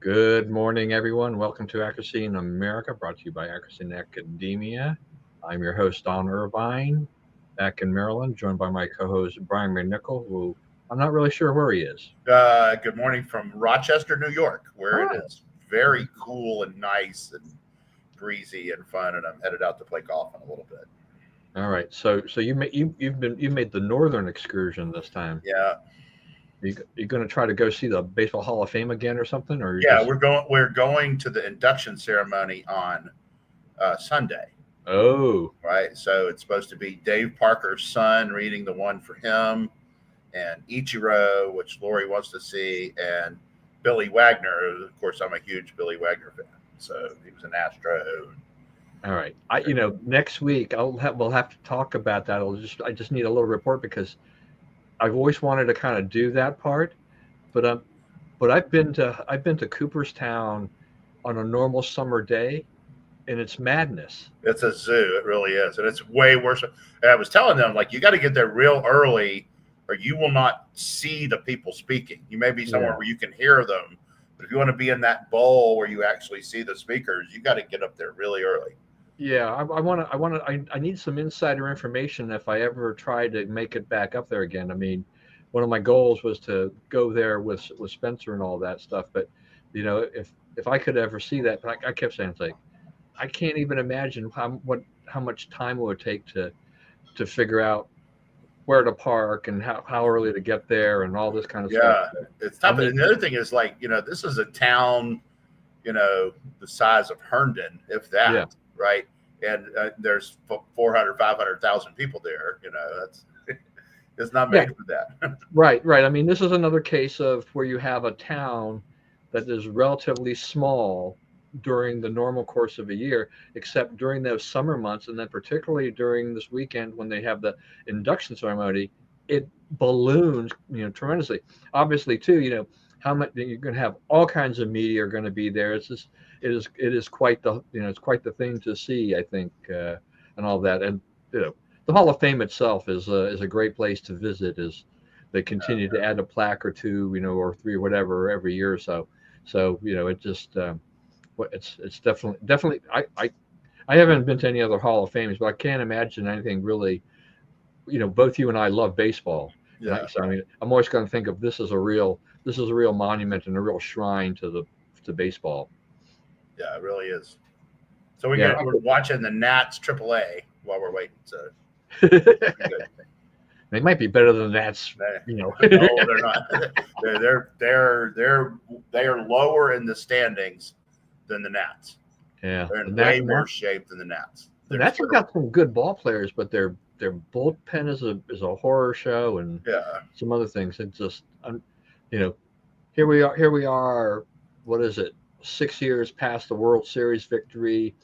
Good morning, everyone. Welcome to Accuracy in America, brought to you by Accuracy in Academia. I'm your host, Don Irvine, back in Maryland, joined by my co host, Brian McNichol, who I'm not really sure where he is. Good morning from Rochester, New York, where it Ah, is very cool and nice and breezy and fun. And I'm headed out to play golf in a little bit. all right. So you made the northern excursion this time. Yeah, You going to try to go see the Baseball Hall of Fame again or something, or you're yeah, just we're going to the induction ceremony on Sunday, oh right? So it's supposed to be Dave Parker's son reading the one for him, and Ichiro, which Lori wants to see, and Billy Wagner. Of course, I'm a huge Billy Wagner fan, so he was an Astro. all right. Next week we'll have to talk about that. I just need a little report because I've always wanted to kind of do that part, but I've been to Cooperstown on a normal summer day, and it's madness. It's a zoo. It really is, and it's way worse. And I was telling them like you got to get there real early, or you will not see the people speaking. You may be somewhere Yeah, where you can hear them, but if you want to be in that bowl where you actually see the speakers, you got to get up there really early. yeah. I need some insider information if I ever try to make it back up there again. I mean, one of my goals was to go there with Spencer and all that stuff, but if I could ever see that, but I kept saying it's like I can't even imagine how much time it would take to figure out where to park and how early to get there and all this kind of stuff. Yeah, it's I tough. mean, And the other thing is like this is a town, the size of Herndon, if yeah, that, right? And there's 400, 500,000 people there. That's it's not yeah, made for that. right, right. I mean, this is another case of where you have a town that is relatively small during the normal course of a year, except during those summer months, and then particularly during this weekend when they have the induction ceremony, it balloons, tremendously. Obviously, too, how much you're going to have all kinds of media are going to be there. It is quite it's quite the thing to see, I think, and all that. And the Hall of Fame itself is a great place to visit. As they continue to add a plaque or two, or three or whatever every year or so. So it just it's definitely. I haven't been to any other Hall of Fames, but I can't imagine anything really. Both you and I love baseball, and Yeah, so I mean, I'm always going to think of this is a real monument and a real shrine to baseball. yeah, it really is. So Yeah, we're watching the Nats AAA while we're waiting. So they be good. might be better than that's. No, they're not. They are lower in the standings than the Nats. Yeah, They're the in Nat, way worse shape than the Nats. the They're Nats have terrible. got some good ball players, but their bullpen is a horror show, and Yeah, some other things. It just, you know, here we are. What is it? 6 years past the World Series victory.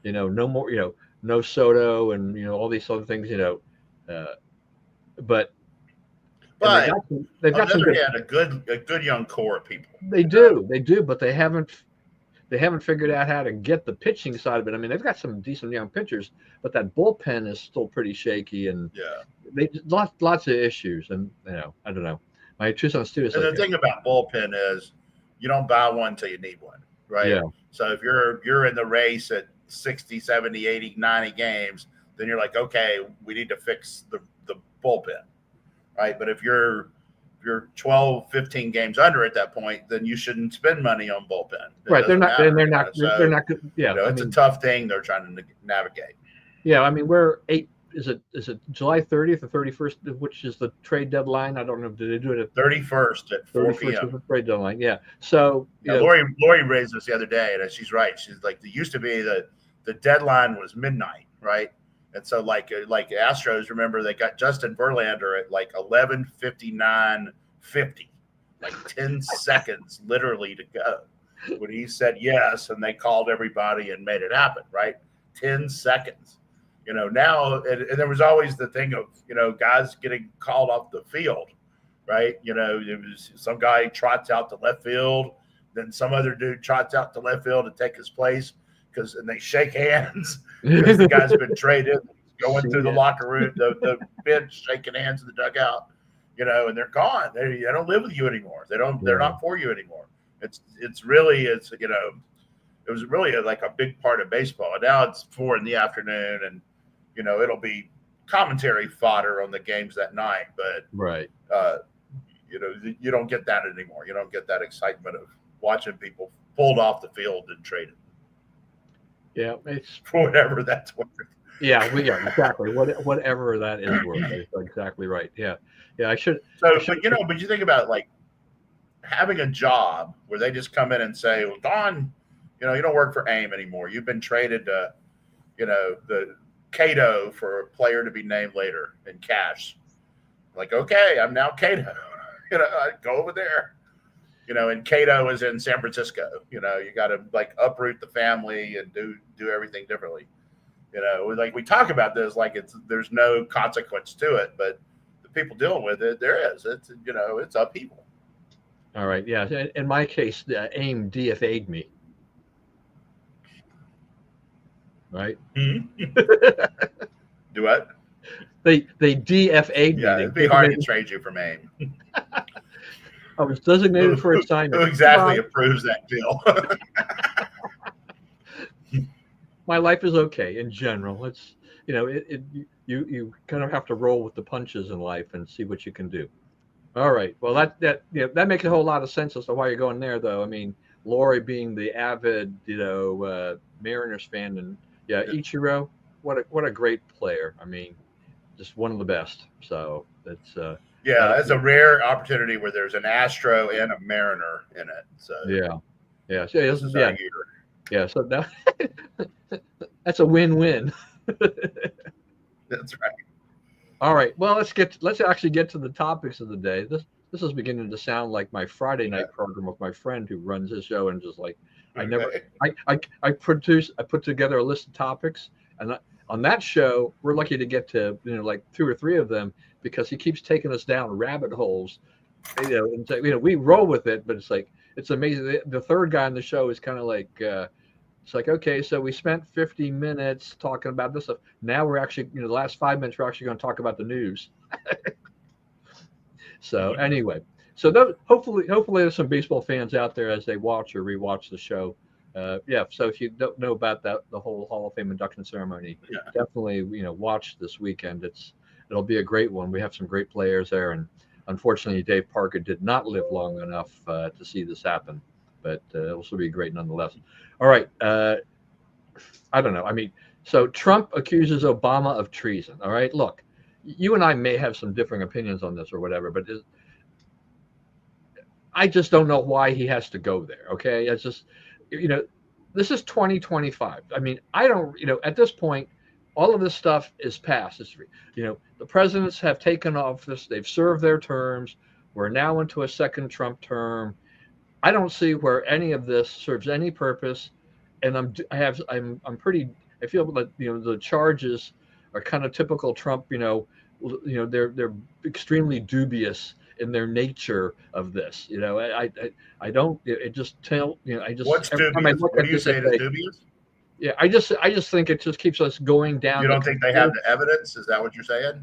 No more. No Soto, and all these other things. Uh, but and they've but got some. They've on got the some other good. hand, a good young core of people. They do, but they haven't figured out how to get the pitching side of it. I mean, they've got some decent young pitchers, but that bullpen is still pretty shaky, and Yeah, they lots of issues. And I don't know. My two sons too is and like, the thing about bullpen is you don't buy one until you need one, right? yeah, So if you're in the race at 60, 70, 80, 90 games, then you're like, okay, we need to fix the bullpen, right? But if you're 12, 15 games under at that point, then you shouldn't spend money on bullpen. It right. They're doesn't not. They're, matter, they're not. They're So not good. Yeah, I it's a mean, tough thing they're trying to navigate. yeah, I mean, we're eight. Is it July 30th or 31st, which is the trade deadline? I don't know. Did they do it at 31st at 31st is 4 p.m. the trade deadline? Yeah. So Yeah, Lori raised this the other day, and she's right. She's like, it used to be that the deadline was midnight, right? And so like Astros, remember they got Justin Verlander at like 11:59:50, like 10 seconds literally to go when he said yes, and they called everybody and made it happen, right? 10 seconds. Now and there was always the thing of guys getting called off the field, right? It was some guy trots out to left field, then some other dude trots out to left field to take his place and they shake hands because the guy's been traded. He's going through the yeah, locker room, the bench, shaking hands in the dugout, and they're gone. They don't live with you anymore. They're yeah, not for you anymore. It's really it was really like a big part of baseball. And now it's 4 p.m, and it'll be commentary fodder on the games that night. But Right. you don't get that anymore. You don't get that excitement of watching people pulled off the field and traded. Yeah, it's For whatever that's worth. yeah, exactly whatever that is worth. That's exactly right. Yeah, I should. So, but you think about like having a job where they just come in and say, "Well, Don, you don't work for AIM anymore. You've been traded to, the Cato for a player to be named later in cash." Like, okay, I'm now Cato. I go over there. And Cato is in San Francisco. You got to like uproot the family and do everything differently. Like we talk about this like there's no consequence to it, but the people dealing with it, there is. It's upheaval. All right. Yeah. In my case, AIM DFA'd me. Right. Mm-hmm. Do what? They DFA'd me. Yeah, it'd be hard to trade you from AIM. I was designated for assignment. Who exactly approves that deal? My life is okay in general. It's you kind of have to roll with the punches in life and see what you can do. All right. Well, that makes a whole lot of sense as to why you're going there, though. I mean, Lori being the avid Mariners fan, and Ichiro, what a great player. I mean, just one of the best. So it's that's a rare opportunity where there's an Astro and a Mariner in it. So so this is our year. Yeah, so now that's a win-win. That's right. All right. Well, let's actually get to the topics of the day. This is beginning to sound like my Friday night program with my friend who runs his show, and just like I put together a list of topics, and on that show we're lucky to get to like 2 or 3 of them because he keeps taking us down rabbit holes. And we roll with it, but it's like it's amazing. The third guy on the show is kind of like. It's like, okay, so we spent 50 minutes talking about this stuff. Now we're actually, the last 5 minutes, we're actually going to talk about the news. So anyway, hopefully there's some baseball fans out there as they watch or rewatch the show. So if you don't know about the whole Hall of Fame induction ceremony, definitely, watch this weekend. It'll be a great one. We have some great players there. And unfortunately, Dave Parker did not live long enough to see this happen. But it'll still be great nonetheless. All right. I don't know. I mean, so Trump accuses Obama of treason. All right. Look, you and I may have some differing opinions on this or whatever, but I just don't know why he has to go there. Okay. It's just, this is 2025. I mean, I don't, at this point, all of this stuff is past history. The presidents have taken office. They've served their terms. We're now into a second Trump term. I don't see where any of this serves any purpose, and I feel like the charges are kind of typical Trump. They're extremely dubious in their nature of this. I don't. It just tell I just. What's dubious? What do you say is dubious? Yeah, I just think it just keeps us going down. You don't think they have the evidence? Is that what you're saying?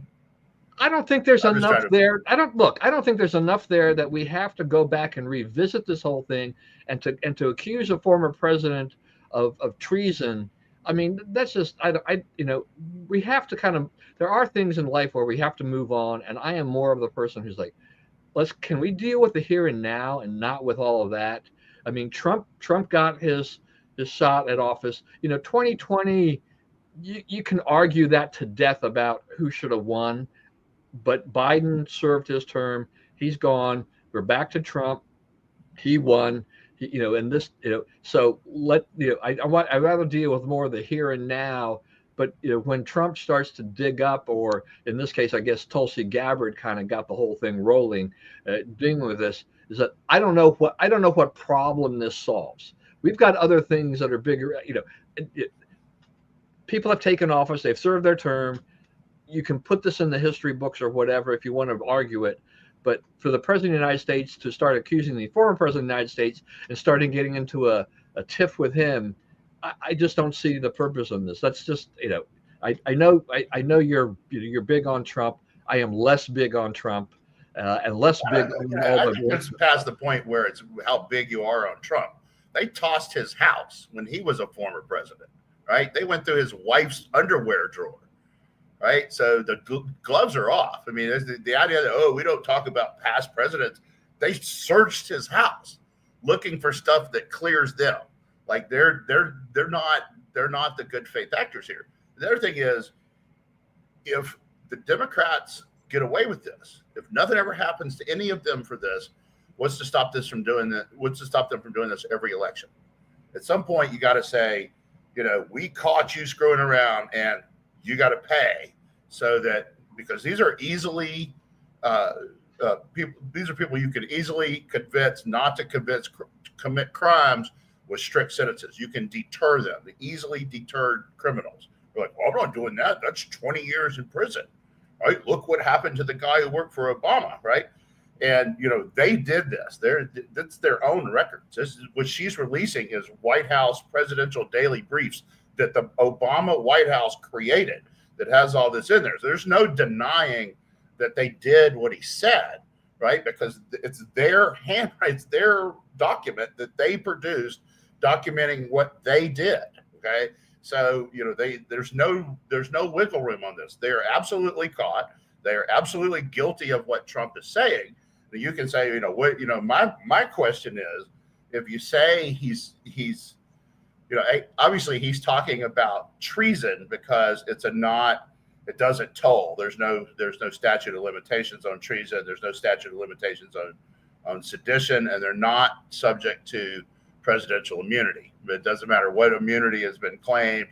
I don't think there's enough there. I don't think there's enough there that we have to go back and revisit this whole thing and to accuse a former president of treason. I mean, that's just we have to kind of, there are things in life where we have to move on, and I am more of the person who's like, can we deal with the here and now and not with all of that? I mean, Trump got his shot at office. 2020, you can argue that to death about who should have won. But Biden served his term. He's gone. We're back to Trump. He won. And this, so I'd rather deal with more of the here and now. But when Trump starts to dig up, or in this case, I guess Tulsi Gabbard kind of got the whole thing rolling, dealing with this, is that I don't know what problem this solves. We've got other things that are bigger. People have taken office. They've served their term. You can put this in the history books or whatever if you want to argue it, but for the president of the United States to start accusing the former president of the United States and starting getting into a tiff with him, I just don't see the purpose of this. That's just, I know you're big on Trump. I am less big on Trump. and less big overall. I think it's past the point where it's how big you are on Trump. They tossed his house when he was a former president, right? They went through his wife's underwear drawer, right? So the gloves are off. I mean, the idea that, oh, we don't talk about past presidents. They searched his house looking for stuff that clears them. Like they're not the good faith actors here. The other thing is, if the Democrats get away with this, if nothing ever happens to any of them for this, what's to stop this from doing that? What's to stop them from doing this every election? At some point, you got to say, we caught you screwing around, and you got to pay. So that, because these are easily people, these are people you could easily convince not to commit crimes with strict sentences. You can deter them, the easily deterred criminals. They're like, well, I'm not doing that. That's 20 years in prison. Right? Look what happened to the guy who worked for Obama, right? And they did this. That's their own records. This is what she's releasing is White House presidential daily briefs that the Obama White House created that has all this in there. So there's no denying that they did what he said, right? Because it's their handwriting, it's their document that they produced documenting what they did. Okay. So, there's no wiggle room on this. They are absolutely caught. They are absolutely guilty of what Trump is saying. You can say, my question is, if you say he's obviously he's talking about treason because it doesn't toll. There's no statute of limitations on treason. There's no statute of limitations on sedition, and they're not subject to presidential immunity. But it doesn't matter what immunity has been claimed.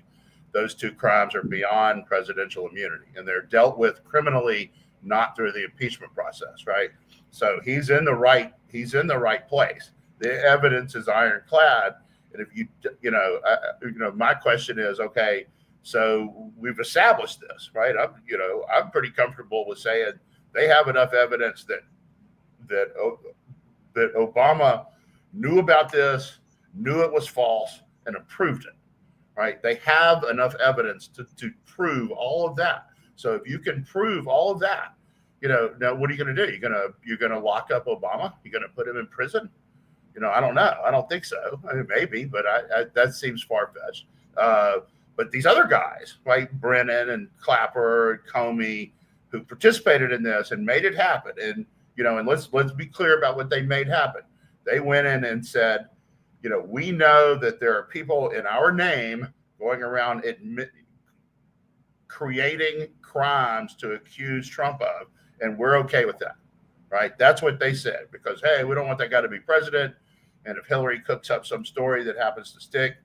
Those two crimes are beyond presidential immunity, and they're dealt with criminally, not through the impeachment process, right? So he's in the right place. The evidence is ironclad. And if my question is, okay, so we've established this, right? I'm pretty comfortable with saying they have enough evidence that Obama knew about this, knew it was false, and approved it, right? They have enough evidence to prove all of that. So if you can prove all of that, now what are you going to do? You're going to lock up Obama? You're going to put him in prison? I don't know. I don't think so. I mean, maybe, but that seems far-fetched. But these other guys, right, Brennan and Clapper and Comey, who participated in this and made it happen, and and let's be clear about what they made happen. They went in and said, we know that there are people in our name going around creating crimes to accuse Trump of, and we're okay with that, right? That's what they said, because, hey, we don't want that guy to be president. And if Hillary cooks up some story that happens to stick,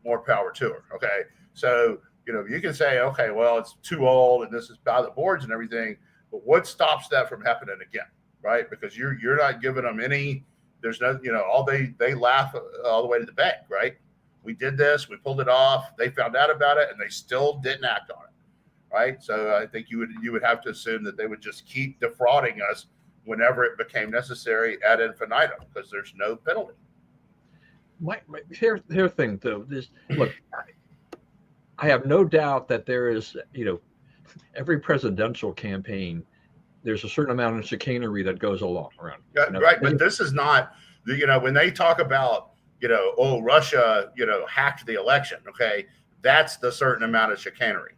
more power to her, okay? So, you can say, okay, well, it's too old and this is by the boards and everything, but what stops that from happening again, right? Because you're not giving them any, there's no, they laugh all the way to the bank, right? We did this, we pulled it off, they found out about it, and they still didn't act on it, right? So I think you would have to assume that they would just keep defrauding us whenever it became necessary ad infinitum, because there's no penalty. Here thing though, look, I have no doubt that there is, every presidential campaign, there's a certain amount of chicanery that goes along around. Right, but this is not, when they talk about, oh, Russia, hacked the election, okay, that's the certain amount of chicanery,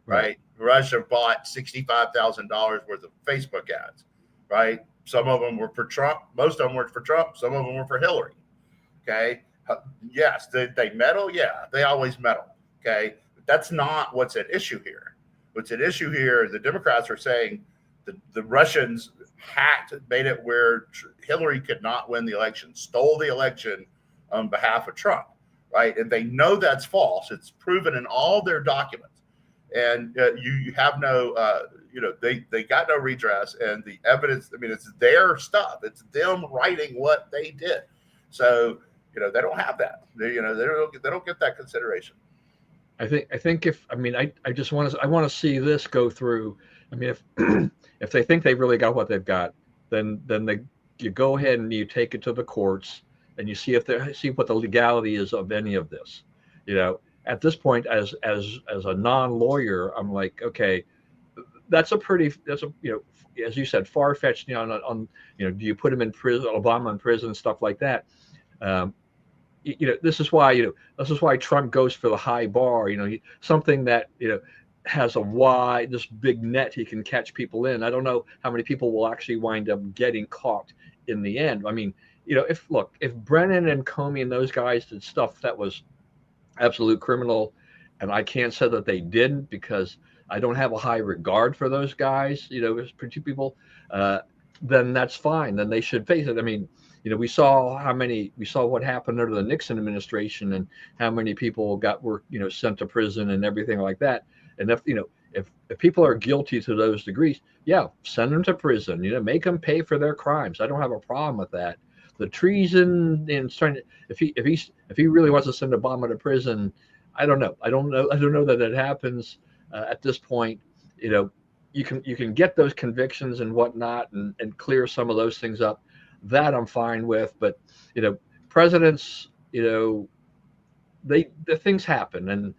right? Russia bought $65,000 worth of Facebook ads, right? Some of them were for Trump. Most of them were for Trump. Some of them were for Hillary. Okay. Yes. They meddle. Yeah. They always meddle. Okay. But that's not what's at issue here. What's at issue here, the Democrats are saying the Russians made it where Hillary could not win the election, stole the election on behalf of Trump. Right. And they know that's false. It's proven in all their documents. And you have no, they got no redress, and the evidence, I mean, it's their stuff. It's them writing what they did. So, they don't have that. They don't get that consideration. I think I just want to see this go through. I mean, if they think they really got what they've got, then you go ahead and you take it to the courts and you see what the legality is of any of this. At this point, as a non-lawyer, I'm like, okay, that's a pretty, that's a, as you said, far-fetched, on, do you put him in prison, Obama in prison, stuff like that. Um, this is why Trump goes for the high bar, something that, has a wide, this big net he can catch people in. I don't know how many people will actually wind up getting caught in the end. I mean, if Brennan and Comey and those guys did stuff that was absolute criminal, and I can't say that they didn't because I don't have a high regard for those guys, as pretty people, uh, then that's fine. Then they should face it. I mean, we saw what happened under the Nixon administration and how many people were sent to prison and everything like that. And if people are guilty to those degrees, yeah, send them to prison. Make them pay for their crimes. I don't have a problem with that. The treason and trying to, if he really wants to send Obama to prison, I don't know. I don't know that it happens at this point. You can get those convictions and whatnot and clear some of those things up. That I'm fine with. But presidents, the things happen, and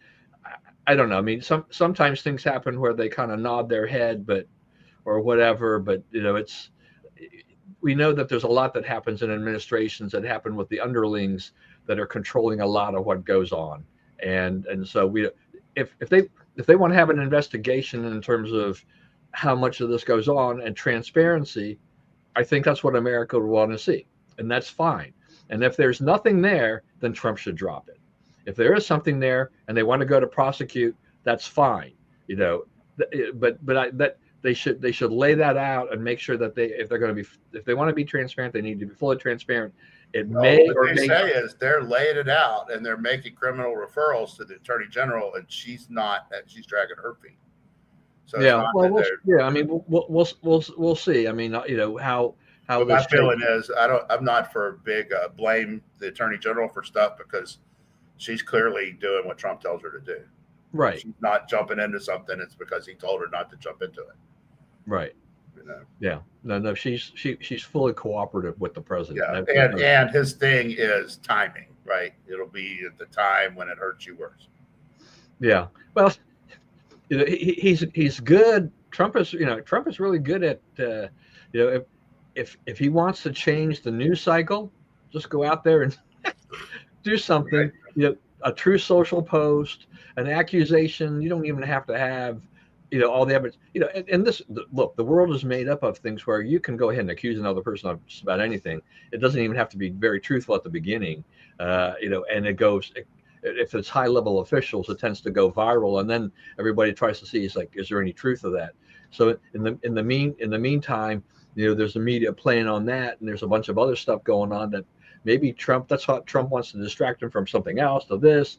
I don't know. I mean, sometimes things happen where they kind of nod their head, or whatever. But we know that there's a lot that happens in administrations that happen with the underlings that are controlling a lot of what goes on. And so if they want to have an investigation in terms of how much of this goes on and transparency, I think that's what America would want to see, and that's fine. And if there's nothing there, then Trump should drop it. If there is something there and they want to go to prosecute, that's fine. That they should lay that out and make sure that if they want to be transparent, they need to be fully transparent. It may what or they may say is they're laying it out and they're making criminal referrals to the attorney general, and she's not, and she's dragging her feet. So yeah, well, I mean, we'll see. I mean, how but my feeling is I'm not for big blame the attorney general for stuff, because she's clearly doing what Trump tells her to do. Right. She's not jumping into something. It's because he told her not to jump into it. Right. Yeah. No. She's fully cooperative with the president. Yeah. And his thing is timing, right? It'll be at the time when it hurts you worse. Yeah. Well, he's good. Trump is really good at if he wants to change the news cycle, just go out there and do something. Right. A true social post, an accusation. You don't even have to have all the evidence. And look, the world is made up of things where you can go ahead and accuse another person of just about anything. It doesn't even have to be very truthful at the beginning. And it goes. If it's high level officials, it tends to go viral, and then everybody tries to see, is there any truth of that? So in the meantime, there's the media playing on that, and there's a bunch of other stuff going on that maybe that's what Trump wants to distract him from something else, to this.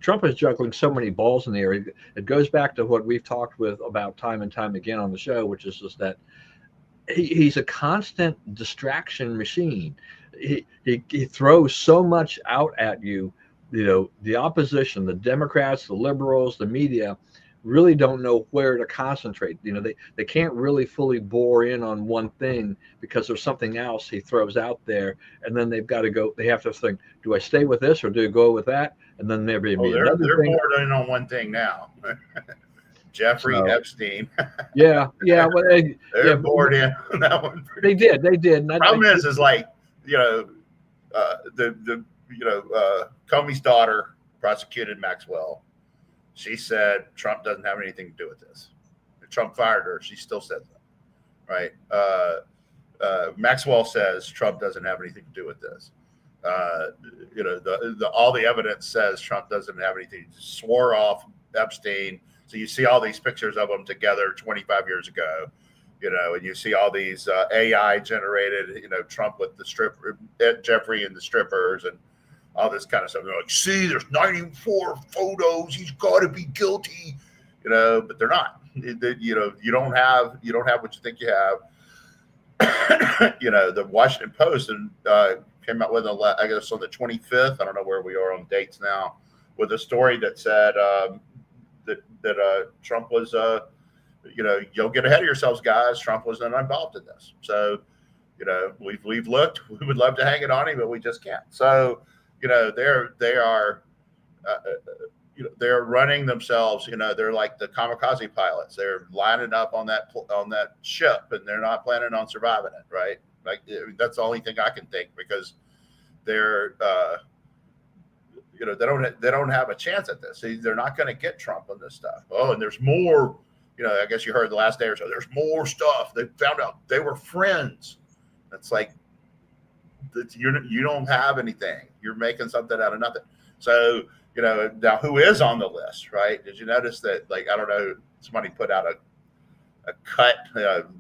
Trump is juggling so many balls in the air. It goes back to what we've talked about time and time again on the show, which is just that he's a constant distraction machine. He throws so much out at you. The opposition, the Democrats, the liberals, the media really don't know where to concentrate. They can't really fully bore in on one thing because there's something else he throws out there, and then they've got to go. They have to think: do I stay with this or do I go with that? And then they're bored in on one thing now. Jeffrey Epstein. Yeah. Well, they're bored in on that one. They did. The problem is like, Comey's daughter prosecuted Maxwell. She said Trump doesn't have anything to do with this. Trump fired her. She still says that, right? Maxwell says Trump doesn't have anything to do with this. All the evidence says Trump doesn't have anything. He swore off Epstein. So you see all these pictures of them together 25 years ago, and you see all these AI generated, Trump with the stripper, Jeffrey and the strippers, and all this kind of stuff. They're like, see, there's 94 photos. He's got to be guilty, but they're not. You don't have what you think you have. The Washington Post came out with, I guess, on the 25th. I don't know where we are on dates now, with a story that said that Trump was, you'll get ahead of yourselves, guys. Trump was not involved in this. So, we've looked. We would love to hang it on him, but we just can't. So, they are they're running themselves. They're like the kamikaze pilots. They're lining up on that ship, and they're not planning on surviving it. Right? Like that's the only thing I can think, because they're they don't have a chance at this. They're not going to get Trump on this stuff. Oh, and there's more. I guess you heard the last day or so. There's more stuff. They found out they were friends. It's like you don't have anything. You're making something out of nothing. So now who is on the list, right? Did you notice that? Like, I don't know, somebody put out a cut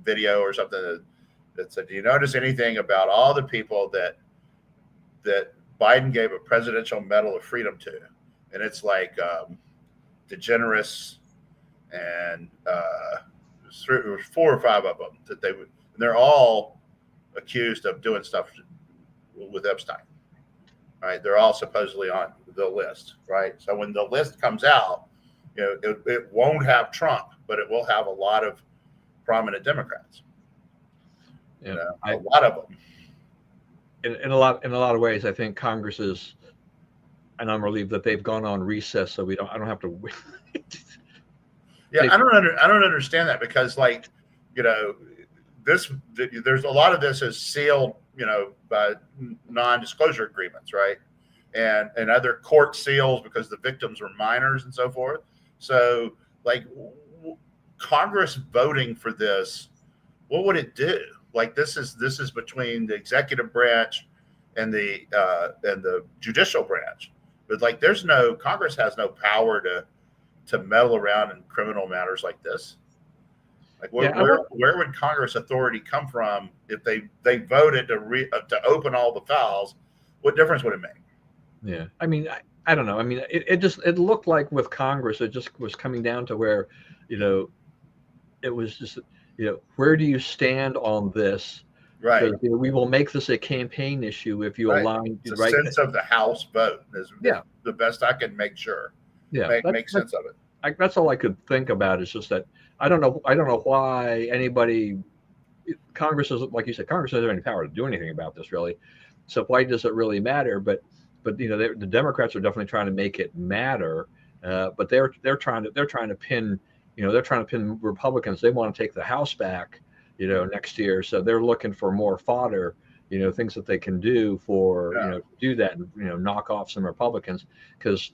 video or something that said, do you notice anything about all the people that Biden gave a presidential medal of freedom to? And it's like DeGeneres and there was 4 or 5 of them that they're all accused of doing stuff with Epstein. Right? They're all supposedly on the list, right? So when the list comes out, it won't have Trump, but it will have a lot of prominent Democrats. Yeah, a lot of them. In a lot of ways, I think Congress is, and I'm relieved that they've gone on recess, so I don't have to. Yeah, I don't understand that, because there's a lot of this is sealed, by non-disclosure agreements, right? And other court seals, because the victims were minors and so forth. So Congress voting for this, what would it do? Like, this is between the executive branch and the judicial branch. But Congress has no power to meddle around in criminal matters like this. Like, where would Congress authority come from if they voted to open all the files? What difference would it make? Yeah, I mean, I don't know. I mean, it looked like with Congress, it just was coming down to where, it was just, where do you stand on this? Right. We will make this a campaign issue if you align. It's a sense of the House vote is the best I can make sure. Yeah, make sense of it. That's all I could think about. Is just that I don't know why Congress is, like you said, Congress doesn't have any power to do anything about this, really. So why does it really matter? But the Democrats are definitely trying to make it matter. But they're trying to pin Republicans. They want to take the House back, next year. So they're looking for more fodder, things that they can do do that and knock off some Republicans, because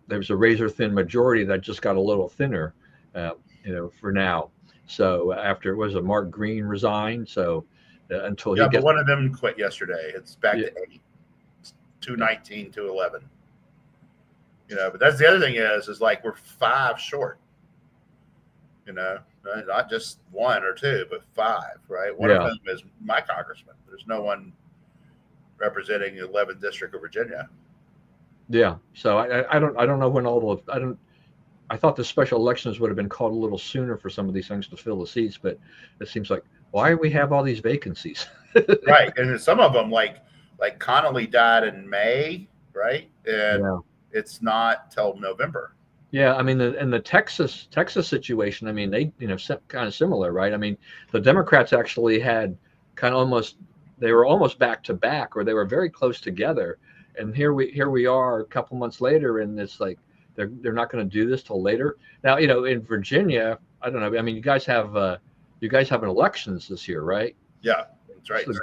there's a razor thin majority that just got a little thinner, for now. So after Mark Green resigned, so until he but one of them quit yesterday. It's back to 8, 219, 211. But that's the other thing is like we're 5 short. Not just 1 or 2, but 5. Right? One of them is my congressman. There's no one representing the 11th district of Virginia. Yeah. So I don't know when I thought the special elections would have been called a little sooner for some of these things to fill the seats, but it seems like, why do we have all these vacancies? Right. And some of them, like Connolly died in May, right? And it's not till November. Yeah, I mean, the Texas situation, I mean, they kind of similar, right? I mean, the Democrats actually had they were almost back to back, or they were very close together, and here we are a couple months later, and it's like they're not going to do this till later. Now, in Virginia, I don't know. I mean, you guys have elections this year, right? Yeah, that's right. So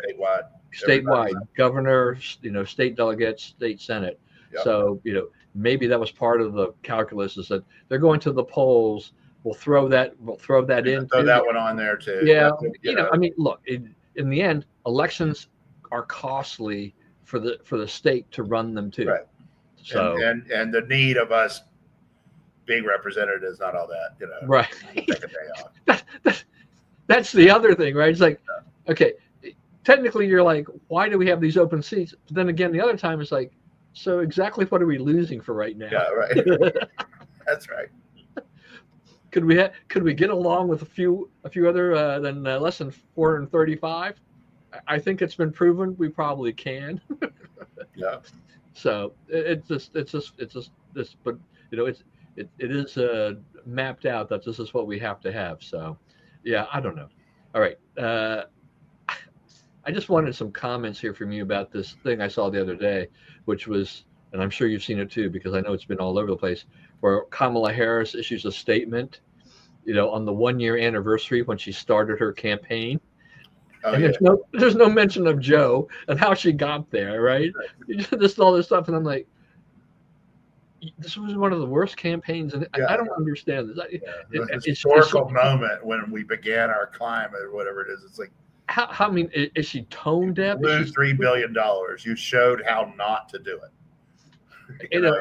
statewide, governor, state delegates, state senate. Yep. So maybe that was part of the calculus, is that they're going to the polls. We'll throw that in. Throw that one on there too. Yeah, I mean, look, in the end, elections are costly for the state to run them too. Right. So and the need of us being represented is not all that. Right. Take a day off. That's the other thing, right? It's like, okay, technically you're like, why do we have these open seats? But then again, the other time it's like, so exactly what are we losing for right now? Yeah, right. That's right. Could we get along with a few other than less than 435? I think it's been proven we probably can. Yeah. So it is mapped out that this is what we have to have. So, yeah, I don't know. All right. I just wanted some comments here from you about this thing I saw the other day, which was and I'm sure you've seen it too because I know it's been all over the place, where Kamala Harris issues a statement, on the 1 year anniversary when she started her campaign, Oh and yeah, there's no mention of Joe and how she got there, right? Just all this stuff, and I'm like, this was one of the worst campaigns, and I yeah. don't understand this. The Is historical moment when we began our climate or whatever it is. It's like I mean, is she tone deaf? Is blew she, $3 billion. You showed how not to do it. you know,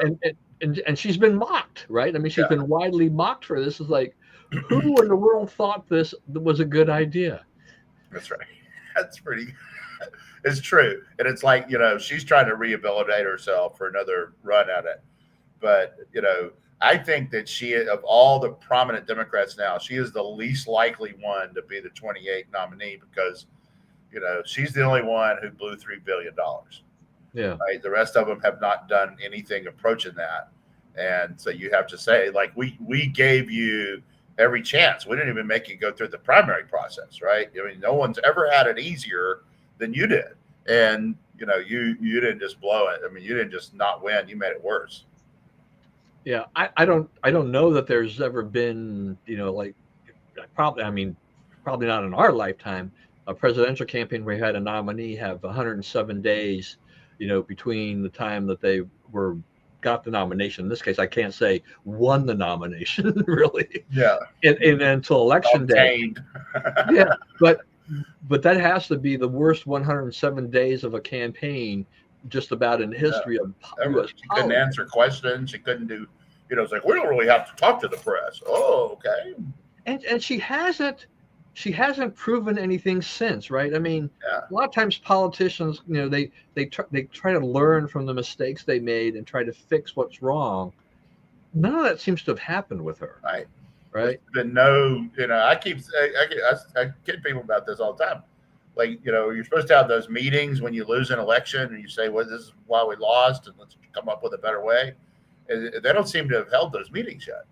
and she's been mocked, right? I mean, she's Yeah, been widely mocked for this. It's like, who in the world thought this was a good idea? that's right. That's pretty. It's true, and it's like she's trying to rehabilitate herself for another run at it. But I think that she, of all the prominent Democrats now, she is the least likely one to be the 28 nominee because she's the only one who blew $3 billion. Yeah. Right, the rest of them have not done anything approaching that, and so you have to say, like, we gave you every chance. We didn't even make you go through the primary process, right? I mean, no one's ever had it easier than you did, and you didn't just blow it. I mean, you didn't just not win; you made it worse. Yeah, I don't know that there's ever been, like, probably, I mean, probably not in our lifetime, a presidential campaign where you had a nominee have 107 days, between the time that they were got the nomination. In this case, I can't say won the nomination really, Yeah, and until election day. obtained. Yeah, but that has to be the worst 107 days of a campaign just about in Yeah, history of ever. U.S. She couldn't politics. answer questions. She couldn't do. It's like we don't really have to talk to the press. Oh, okay. And she hasn't proven anything since, right? I mean, Yeah, a lot of times politicians, they try to learn from the mistakes they made and try to fix what's wrong. None of that seems to have happened with her, right. There's right? been no. I kid people about this all the time. Like you're supposed to have those meetings when you lose an election, and you say, "Well, this is why we lost, and let's come up with a better way." And they don't seem to have held those meetings yet.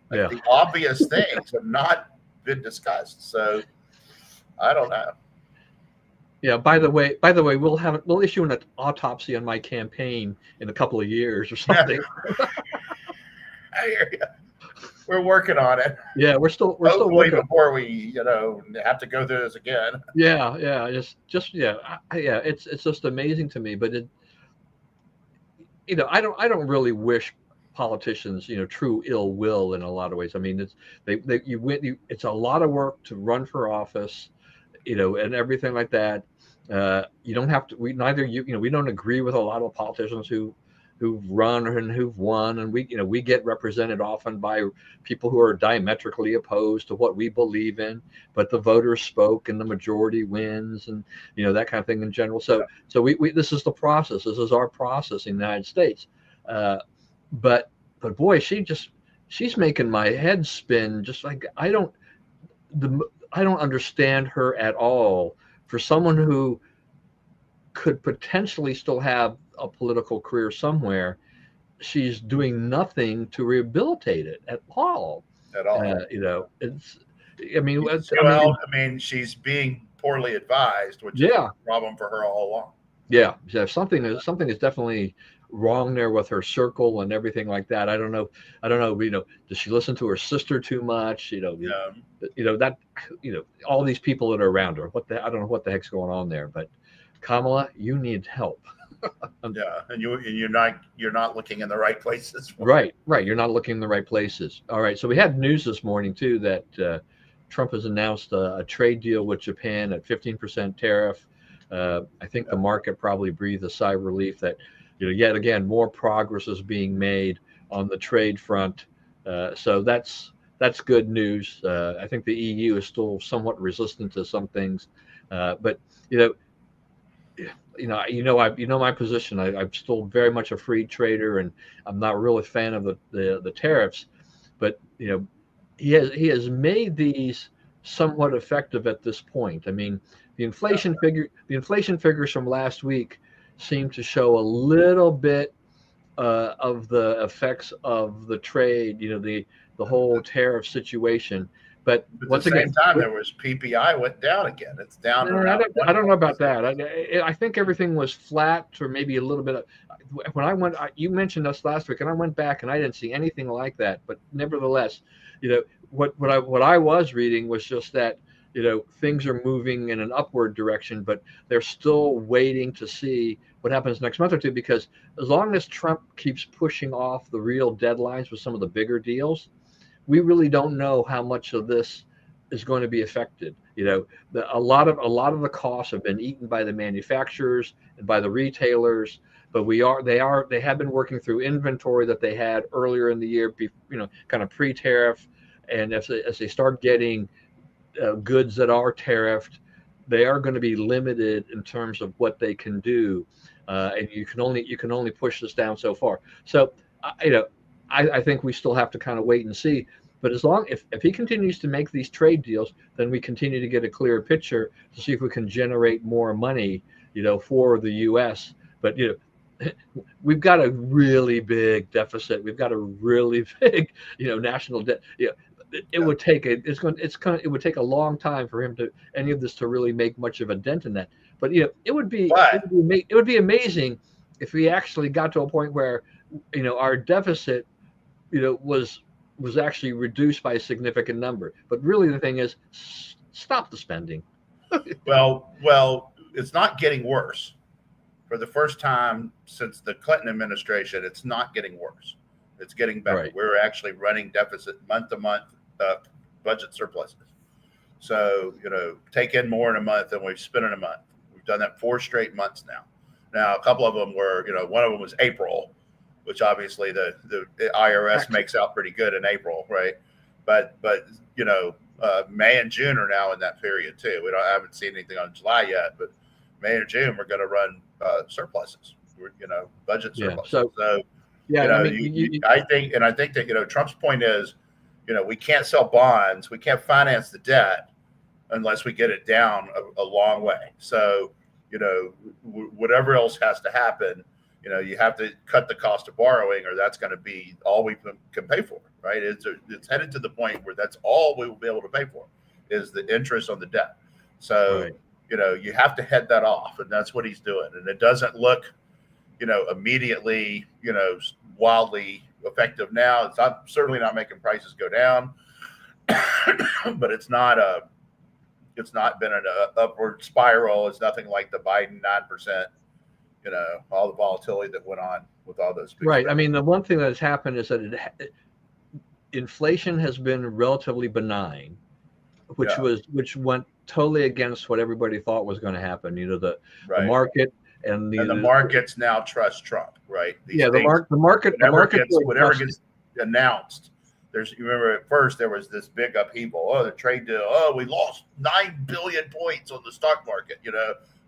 Like Yeah. the obvious things have not been discussed. So I don't know. Yeah. By the way, we'll issue an autopsy on my campaign in a couple of years or something. I hear you. We're working on it. Yeah, we're still Hopefully, working. before we have to go through this again. Yeah, yeah, just yeah, yeah. It's just amazing to me, but I don't really wish politicians, true ill will in a lot of ways. I mean, they you win. It's a lot of work to run for office, and everything like that. You don't have to. We neither we don't agree with a lot of politicians who've run and who've won, and we get represented often by people who are diametrically opposed to what we believe in, but the voters spoke and the majority wins, and that kind of thing in general. So this is the process. This is our process in the United States. Uh, but boy, she's making my head spin. Just like I don't understand her at all for someone who could potentially still have a political career somewhere. She's doing nothing to rehabilitate it at all. At all. It's. I mean, Well, I mean, she's being poorly advised, which is yeah, a problem for her all along. yeah. Something is definitely wrong there with her circle and everything like that. I don't know. I don't know. Does she listen to her sister too much? That. All these people that are around her. I don't know what the heck's going on there, but Kamala, you need help. Yeah, and you're not looking in the right places. Right, right. You're not looking in the right places. All right. So we had news this morning too that Trump has announced a trade deal with Japan at 15% tariff. I think the market probably breathed a sigh of relief that yet again more progress is being made on the trade front. So that's good news. I think the EU is still somewhat resistant to some things, but you know my position. I'm still very much a free trader, and I'm not really a fan of the tariffs. But he has made these somewhat effective at this point. I mean, the inflation figures from last week seem to show a little bit of the effects of the trade. The whole tariff situation. But But at once the again, same time, there was PPI went down again. It's down around I don't know about 1%. that. I think everything was flat or maybe a little bit of. When I went, you mentioned us last week, and I went back and I didn't see anything like that. But nevertheless, what I was reading was just that things are moving in an upward direction, but they're still waiting to see what happens next month or two, because as long as Trump keeps pushing off the real deadlines with some of the bigger deals, we really don't know how much of this is going to be affected. A lot of the costs have been eaten by the manufacturers and by the retailers, but they have been working through inventory that they had earlier in the year, kind of pre-tariff, and as they start getting goods that are tariffed, they are going to be limited in terms of what they can do, and you can only push this down so far. So, I think we still have to kind of wait and see. But if he continues to make these trade deals, then we continue to get a clearer picture to see if we can generate more money, for the U.S. But we've got a really big deficit. We've got a really big, national debt. It would take it would take a long time for any of this to really make much of a dent in that. But it would be amazing if we actually got to a point where our deficit was actually reduced by a significant number. But really, the thing is, stop the spending. Well, it's not getting worse. For the first time since the Clinton administration, it's not getting worse. It's getting better. Right. We're actually running deficit month to month, budget surpluses. So, take in more in a month than we've spent in a month. We've done that 4 straight months now. Now, a couple of them were, one of them was April, which obviously the IRS makes out pretty good in April, right? But May and June are now in that period too. I haven't seen anything on July yet, but May and June we're going to run surpluses. Budget surpluses. Yeah. So yeah, I think that Trump's point is, we can't sell bonds, we can't finance the debt unless we get it down a long way. So whatever else has to happen, you have to cut the cost of borrowing, or that's going to be all we can pay for, right? It's headed to the point where that's all we will be able to pay for is the interest on the debt. So, right. You have to head that off, and that's what he's doing. And it doesn't look, immediately, wildly effective now. It's certainly not making prices go down, but it's not been an upward spiral. It's nothing like the Biden 9%. All the volatility that went on with all those. Right. I mean, the one thing that has happened is that inflation has been relatively benign, which went totally against what everybody thought was going to happen. The market and the markets now trust Trump, right? The market, whatever gets announced. You remember at first there was this big upheaval. Oh, the trade deal. Oh, we lost 9 billion points on the stock market.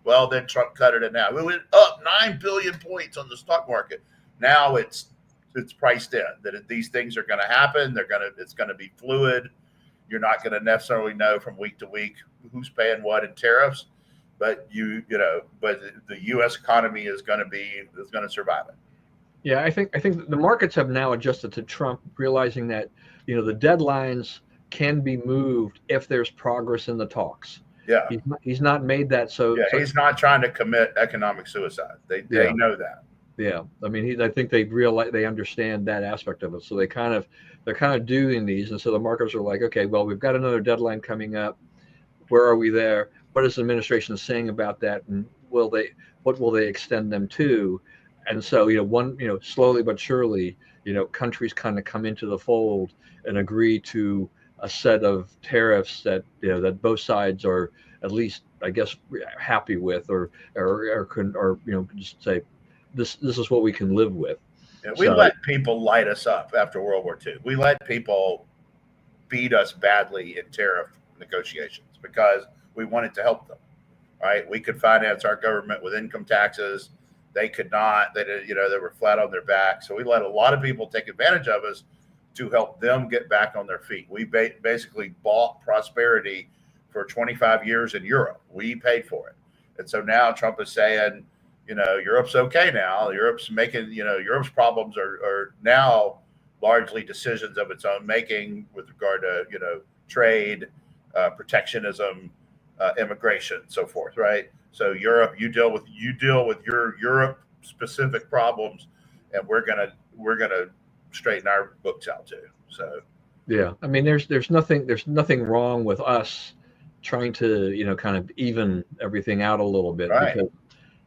Well, then Trump cut it in half. We went up 9 billion points on the stock market. Now it's priced in that these things are going to happen. It's going to be fluid. You're not going to necessarily know from week to week who's paying what in tariffs, but but the U.S. economy is going to survive it. Yeah, I think the markets have now adjusted to Trump, realizing that the deadlines can be moved if there's progress in the talks. Yeah, he's not made that so. Yeah, he's not trying to commit economic suicide. They know that. Yeah, I mean, I think they understand that aspect of it. So they're kind of doing these, and so the markets are like, okay, well, we've got another deadline coming up. Where are we there? What is the administration saying about that? And what will they extend them to? And so slowly but surely, countries kind of come into the fold and agree to a set of tariffs that that both sides are at least, I guess, happy with, or just say this is what we can live with. Yeah, we let people light us up after World War II. We let people beat us badly in tariff negotiations because we wanted to help them. Right? We could finance our government with income taxes. They could not. They were flat on their back. So we let a lot of people take advantage of us to help them get back on their feet. We basically bought prosperity for 25 years in Europe. We paid for it. And so now Trump is saying, Europe's okay now. Europe's making, Europe's problems are now largely decisions of its own making with regard to, trade, protectionism, immigration, so forth, right? So Europe, you deal with your Europe specific problems, and we're gonna straighten our books out too. So Yeah, I mean, there's nothing wrong with us trying to kind of even everything out a little bit right,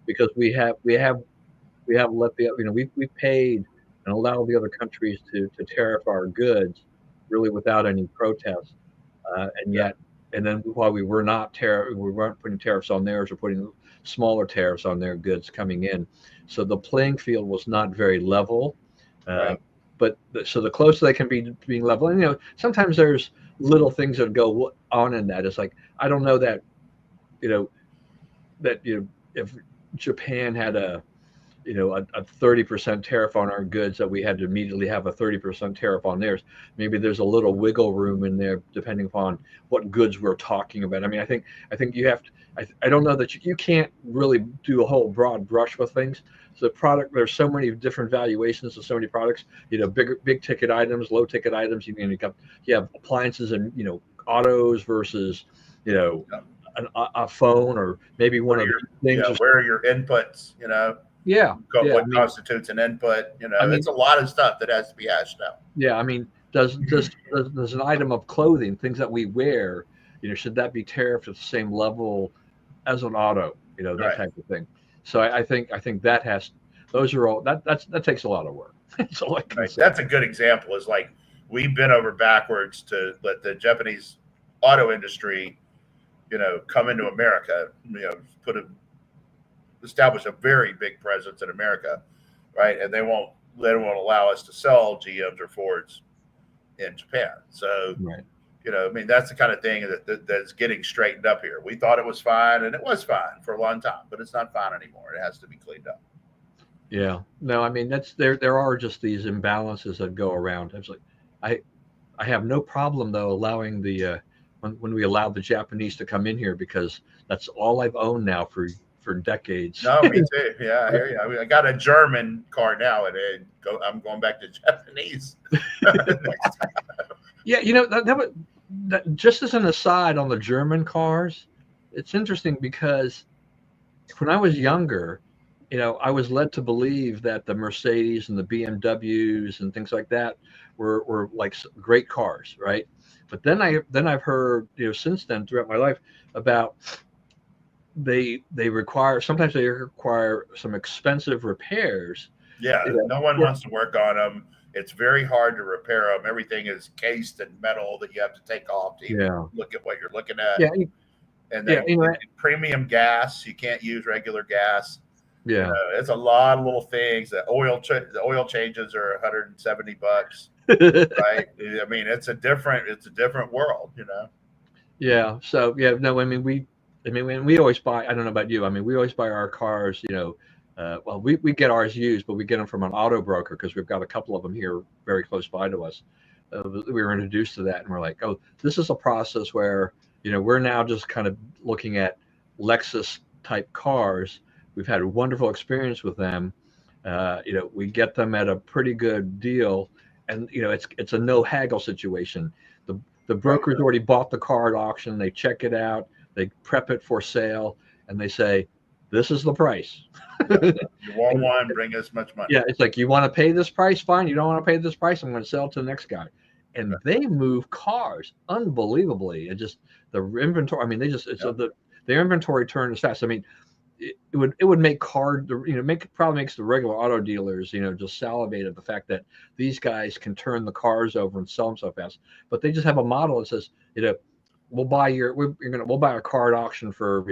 because we have let the we paid and allowed the other countries to tariff our goods really without any protest, and yeah, yet and then while we weren't putting tariffs on theirs, we're putting smaller tariffs on their goods coming in, so the playing field was not very level. Uh, right, but so the closer they can be to being level, and sometimes there's little things that go on in that. It's like I don't know that you know if Japan had a 30% tariff on our goods that we had to immediately have a 30% tariff on theirs. Maybe there's a little wiggle room in there depending upon what goods we're talking about. I mean, I think you have to. I don't know that you can't really do a whole broad brush with things. So there's so many different valuations of so many products. Big ticket items, low ticket items. You have appliances and autos versus you know yeah. a phone or maybe one of the things. Where are your inputs? Yeah, yeah. What constitutes an input? I mean, It's a lot of stuff that has to be hashed out. yeah, I mean, does an item of clothing, things that we wear, should that be tariffed at the same level as an auto, that Right. type of thing. So I think that those are all that takes a lot of work. That's all I can Right. say. That's a good example. Is like we've been over backwards to let the Japanese auto industry, come into America, establish a very big presence in America, right? And they won't allow us to sell GMs or Fords in Japan. So, Right. I mean, that's the kind of thing that's getting straightened up here. We thought it was fine, and it was fine for a long time, but it's not fine anymore. It has to be cleaned up. Yeah. No, I mean there are just these imbalances that go around. It's like I I have no problem though allowing when we allow the Japanese to come in here because that's all I've owned now for decades. No, me too. Yeah, I hear you. I mean, I got a German car now, and I'm going back to Japanese next time. Yeah, just as an aside on the German cars, it's interesting because when I was younger, I was led to believe that the Mercedes and the BMWs and things like that were like great cars, right? But then I've heard, since then throughout my life about sometimes they require some expensive repairs. Yeah, no one Yeah, wants to work on them. It's very hard to repair them. Everything is cased in metal that you have to take off to even yeah, look at what you're looking at. yeah, And yeah, premium gas, you can't use regular gas. yeah. It's a lot of little things. The oil changes are $170, right? I mean, it's a different world. Yeah. So yeah, no, when we always buy. I don't know about you. I mean, we always buy our cars. Well, we get ours used, but we get them from an auto broker because we've got a couple of them here very close by to us. We were introduced to that, and we're like, oh, this is a process where we're now just kind of looking at Lexus type cars. We've had a wonderful experience with them. We get them at a pretty good deal, and it's a no haggle situation. The Right. broker's already bought the car at auction. They check it out, they prep it for sale, and they say, "This is the price." Yeah. You want And one, bring us much money. yeah, it's like you want to pay this price, fine. You don't want to pay this price, I'm going to sell it to the next guy. And Right. they move cars unbelievably. It just the inventory. I mean, they just so their inventory turn is fast. I mean, it would make probably makes the regular auto dealers just salivate at the fact that these guys can turn the cars over and sell them so fast. But they just have a model that says we'll buy a car at auction for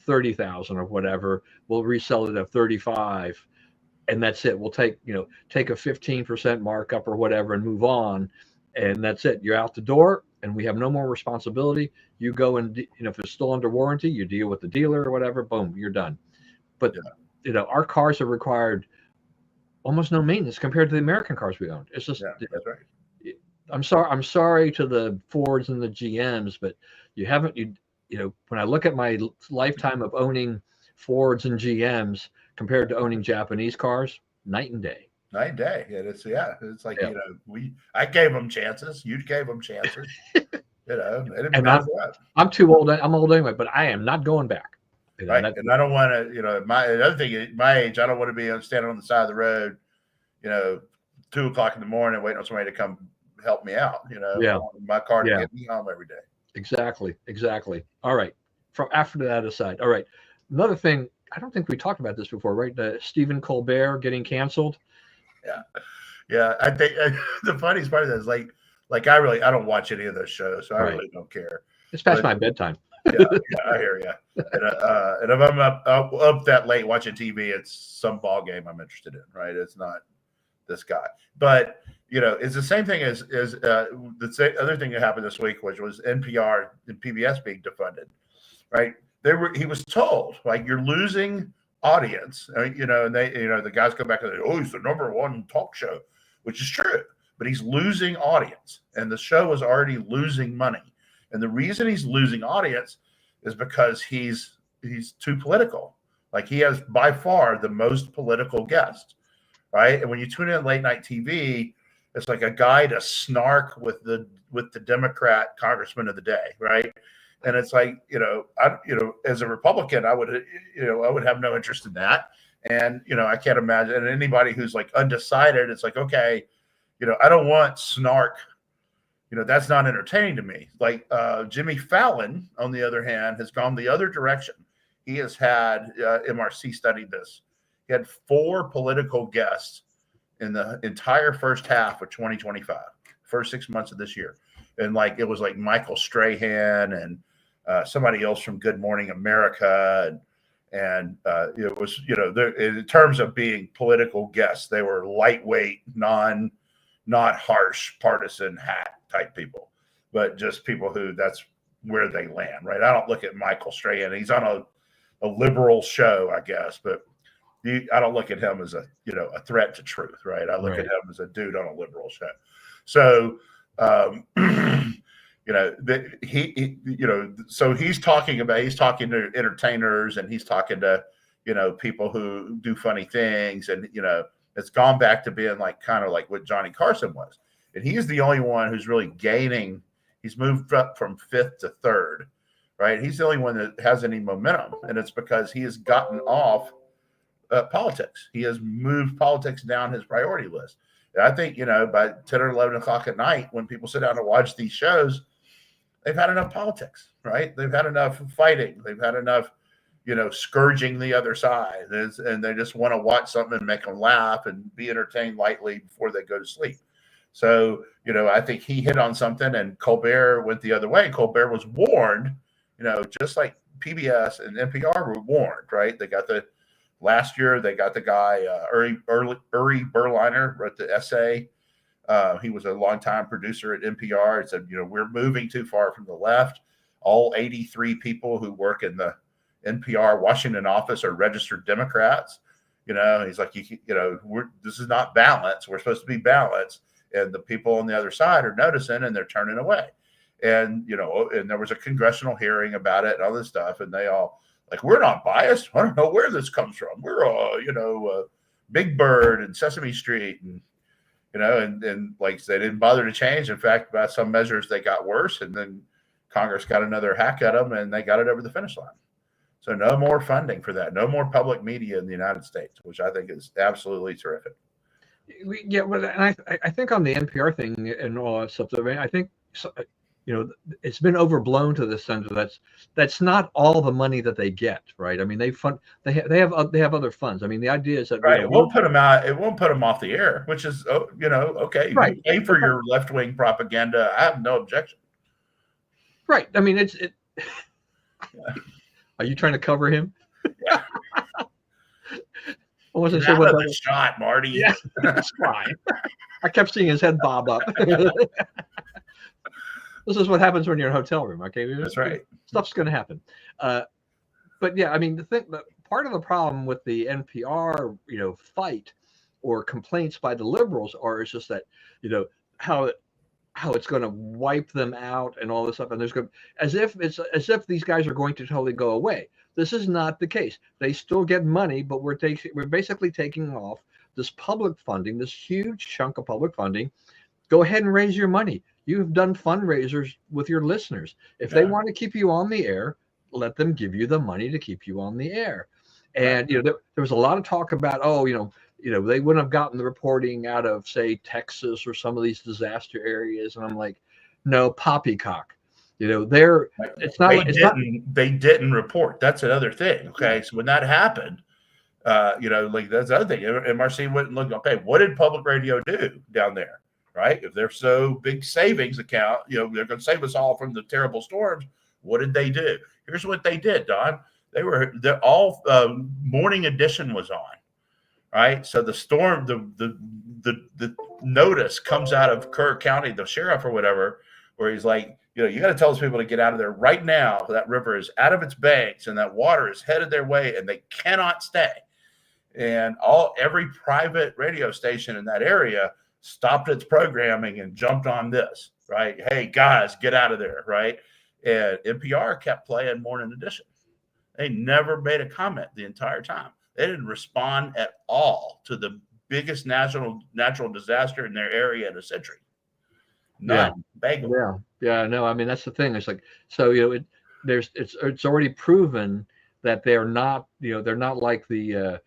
30,000 or whatever. We'll resell it at 35, and that's it. We'll take a 15% markup or whatever and move on, and that's it. You're out the door, and we have no more responsibility. You go and if it's still under warranty, you deal with the dealer or whatever. Boom, you're done. But our cars have required almost no maintenance compared to the American cars we owned. It's just That's right. I'm sorry to the Fords and the GMs, but when I look at my lifetime of owning Fords and GMs compared to owning Japanese cars, night and day. Night and day. It's like Yeah. I gave them chances. You gave them chances. You know, they didn't And mess up. I'm too old. I'm old anyway, but I am not going back. You know, Right. And I don't want to, you know, the other thing, at my age, I don't want to be standing on the side of the road, you know, 2 o'clock in the morning waiting on somebody to come help me out. You know, yeah, I want my car to yeah, get me home every day. exactly. All right. From after that aside, all right. Another thing, I don't think we talked about this before, right? Stephen Colbert getting canceled. Yeah. Yeah. I think the funniest part of that is I don't watch any of those shows, so I Right. really don't care. It's past But my bedtime. yeah, I hear you. And if I'm up that late watching TV, it's some ball game I'm interested in, right? It's not this guy. But you know, it's the same thing as the other thing that happened this week, which was NPR and PBS being defunded, right? He was told like you're losing audience, you know, and the guys come back and say, oh, he's the #1 talk show, which is true, but he's losing audience, and the show is already losing money. And the reason he's losing audience is because he's too political. Like he has by far the most political guests, right? And when you tune in late night TV, it's like a guy to snark with the Democrat congressman of the day, right? And it's like, as a Republican, I would have no interest in that. And I can't imagine. And anybody who's like undecided, it's like, okay, I don't want snark. That's not entertaining to me. Like Jimmy Fallon, on the other hand, has gone the other direction. He has had MRC studied this. He had 4 political guests in the entire first half of 2025, first 6 months of this year, and it was like Michael Strahan and somebody else from Good Morning America, and it was in terms of being political guests, they were lightweight, not harsh partisan hat type people, but just people who that's where they land, right? I don't look at Michael Strahan. He's on a liberal show, I guess, but I don't look at him as a threat to truth, right? I look at him as a dude on a liberal show. So, so he's talking to entertainers, and he's talking to, people who do funny things, and, it's gone back to being kind of like what Johnny Carson was. And he's the only one who's really gaining. He's moved up from 5th to 3rd, right? He's the only one that has any momentum. And it's because he has gotten off politics. He has moved politics down his priority list. And I think, by 10 or 11 o'clock at night, when people sit down to watch these shows, they've had enough politics, right? They've had enough fighting. They've had enough, scourging the other side. And they just want to watch something and make them laugh and be entertained lightly before they go to sleep. So, I think he hit on something, and Colbert went the other way. Colbert was warned, just like PBS and NPR were warned, right? Last year, they got the guy, Uri Berliner, wrote the essay. He was a longtime producer at NPR. He said, we're moving too far from the left. All 83 people who work in the NPR Washington office are registered Democrats. He's like, this is not balance. We're supposed to be balanced. And the people on the other side are noticing, and they're turning away. And, and there was a congressional hearing about it and all this stuff. And they all, we're not biased. I don't know where this comes from. We're, Big Bird and Sesame Street. And, and they didn't bother to change. In fact, by some measures, they got worse. And then Congress got another hack at them, and they got it over the finish line. So no more funding for that. No more public media in the United States, which I think is absolutely terrific. Yeah, well, and I think on the NPR thing and all that stuff, I mean, I think it's been overblown to the sense that that's not all the money that they get, right? I mean, they have other funds. I mean, the idea is that right, it won't put them out. It won't put them off the air, which is okay. Right. You pay for your left-wing propaganda. I have no objection. Right. I mean, Yeah. Are you trying to cover him? Yeah. I wasn't sure what that was. Shot, Marty. Yeah, that's fine. I kept seeing his head bob up. This is what happens when you're in a hotel room. Okay, that's right. Stuff's going to happen. But yeah, I mean, part of the problem with the NPR, fight or complaints by the liberals is just that, how it's going to wipe them out and all this stuff, and there's going as if these guys are going to totally go away. This is not the case. They still get money, but we're basically taking off this public funding, this huge chunk of public funding go ahead and raise your money. You've done fundraisers with your listeners. If they want to keep you on the air, let them give you the money to keep you on the air. And there was a lot of talk about, they wouldn't have gotten the reporting out of, say, Texas or some of these disaster areas. And I'm like, no, poppycock. They didn't report. That's another thing. Okay, so when that happened, like that's the other thing. MRC wouldn't look. Okay, what did public radio do down there? Right? If they're so big savings account, they're going to save us all from the terrible storms. What did they do? Here's what they did, Don. They're all morning edition was on. Right. So the storm, the notice comes out of Kerr County, the sheriff or whatever, where he's like, you got to tell those people to get out of there right now. That river is out of its banks and that water is headed their way and they cannot stay. And every private radio station in that area stopped its programming and jumped on this, right? Hey, guys, get out of there, right? And NPR kept playing Morning Edition. They never made a comment the entire time. They didn't respond at all to the biggest natural disaster in their area in a century. None. Yeah. No, I mean, that's the thing. It's like, so, it's already proven that they're not like the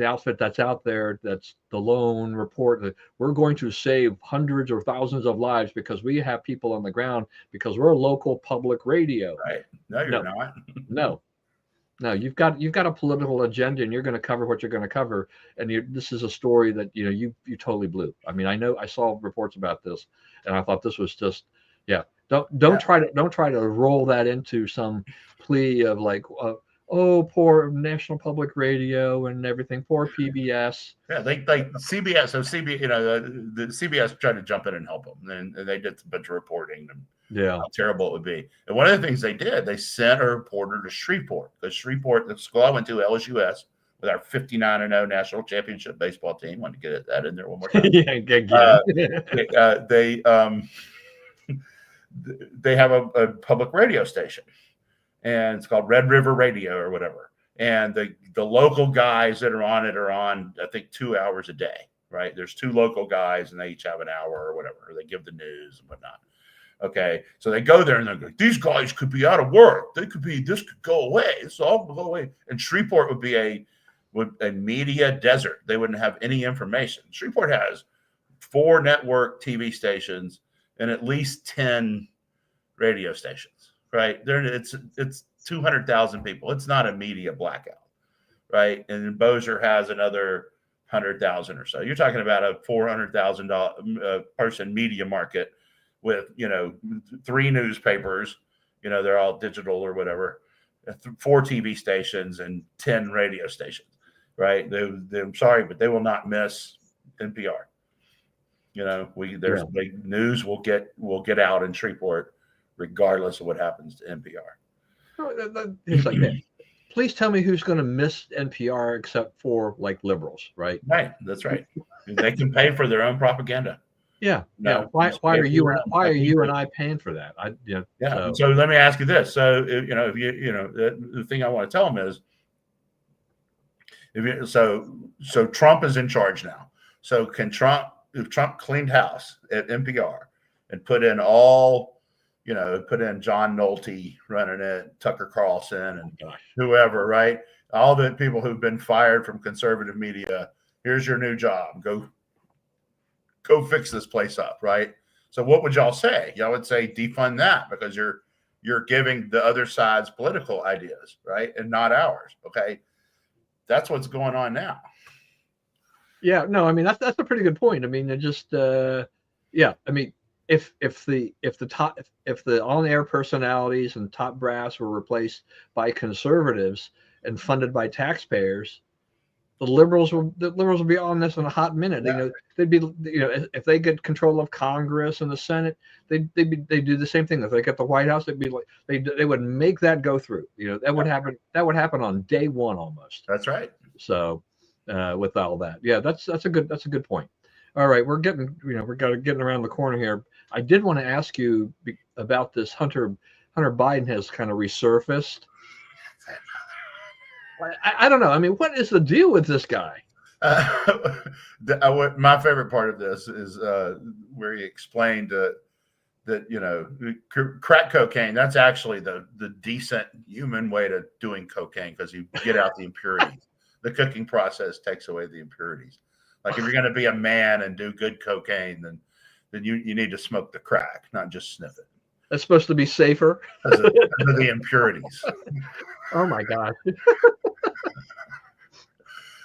outfit that's out there. That's the lone report that we're going to save hundreds or thousands of lives because we have people on the ground because we're a local public radio. Right. No, you're not. No, you've got a political agenda and you're going to cover what you're going to cover. And this is a story that, you totally blew. I mean, I saw reports about this and I thought this was just, don't try to roll that into some plea of like, oh, poor National Public Radio and everything, poor PBS. Yeah, they CBS. So CBS, the CBS tried to jump in and help them, and they did a bunch of reporting and how terrible it would be. And one of the things they did, they sent a reporter to Shreveport. Because Shreveport, the school I went to, LSUS, with our 59-0 national championship baseball team. Want to get that in there one more time? They have a public radio station. And it's called Red River Radio or whatever. And the local guys that are on, I think, 2 hours a day, right? There's 2 local guys and they each have an hour or whatever. Or they give the news and whatnot. Okay. So they go there and they're like, these guys could be out of work. This could go away. This all will go away. And Shreveport would be a media desert. They wouldn't have any information. Shreveport has 4 network TV stations and at least 10 radio stations. Right there, it's 200,000 people. It's not a media blackout, right? And Bossier has another 100,000 or so. You're talking about a $400,000 person media market with 3 newspapers. They're all digital or whatever. 4 TV stations and 10 radio stations, right? I'm sorry, but they will not miss NPR. News will get out in Shreveport, regardless of what happens to NPR. It's like, please tell me who's going to miss NPR except for like liberals, right? Right, that's right. They can pay for their own propaganda. Yeah. Why are you and I paying for that? So let me ask you this. So the thing I want to tell them is, so Trump is in charge now. So if Trump cleaned house at NPR and put in John Nolte running it, Tucker Carlson, and whoever, right? All the people who've been fired from conservative media. Here's your new job. Go fix this place up, right? So what would y'all say? Y'all would say defund that because you're giving the other side's political ideas, right, and not ours. Okay, that's what's going on now. Yeah, no, I mean that's a pretty good point. I mean, it just I mean. If the on-air personalities and top brass were replaced by conservatives and funded by taxpayers, the liberals will be on this in a hot minute. Yeah. They'd be if they get control of Congress and the Senate, they do the same thing. If they get the White House, they'd be like they would make that go through. That would happen. That would happen on day one almost. That's right. So with all that, that's a good point. All right, we're getting around the corner here. I did want to ask you about this Hunter Biden has kind of resurfaced. I don't know. I mean, what is the deal with this guy? My favorite part of this is where he explained that crack cocaine, that's actually the decent human way to doing cocaine, because you get out the impurities. The cooking process takes away the impurities. Like if you're going to be a man and do good cocaine, then you need to smoke the crack, not just sniff it. That's supposed to be safer. Because of the impurities. Oh my God.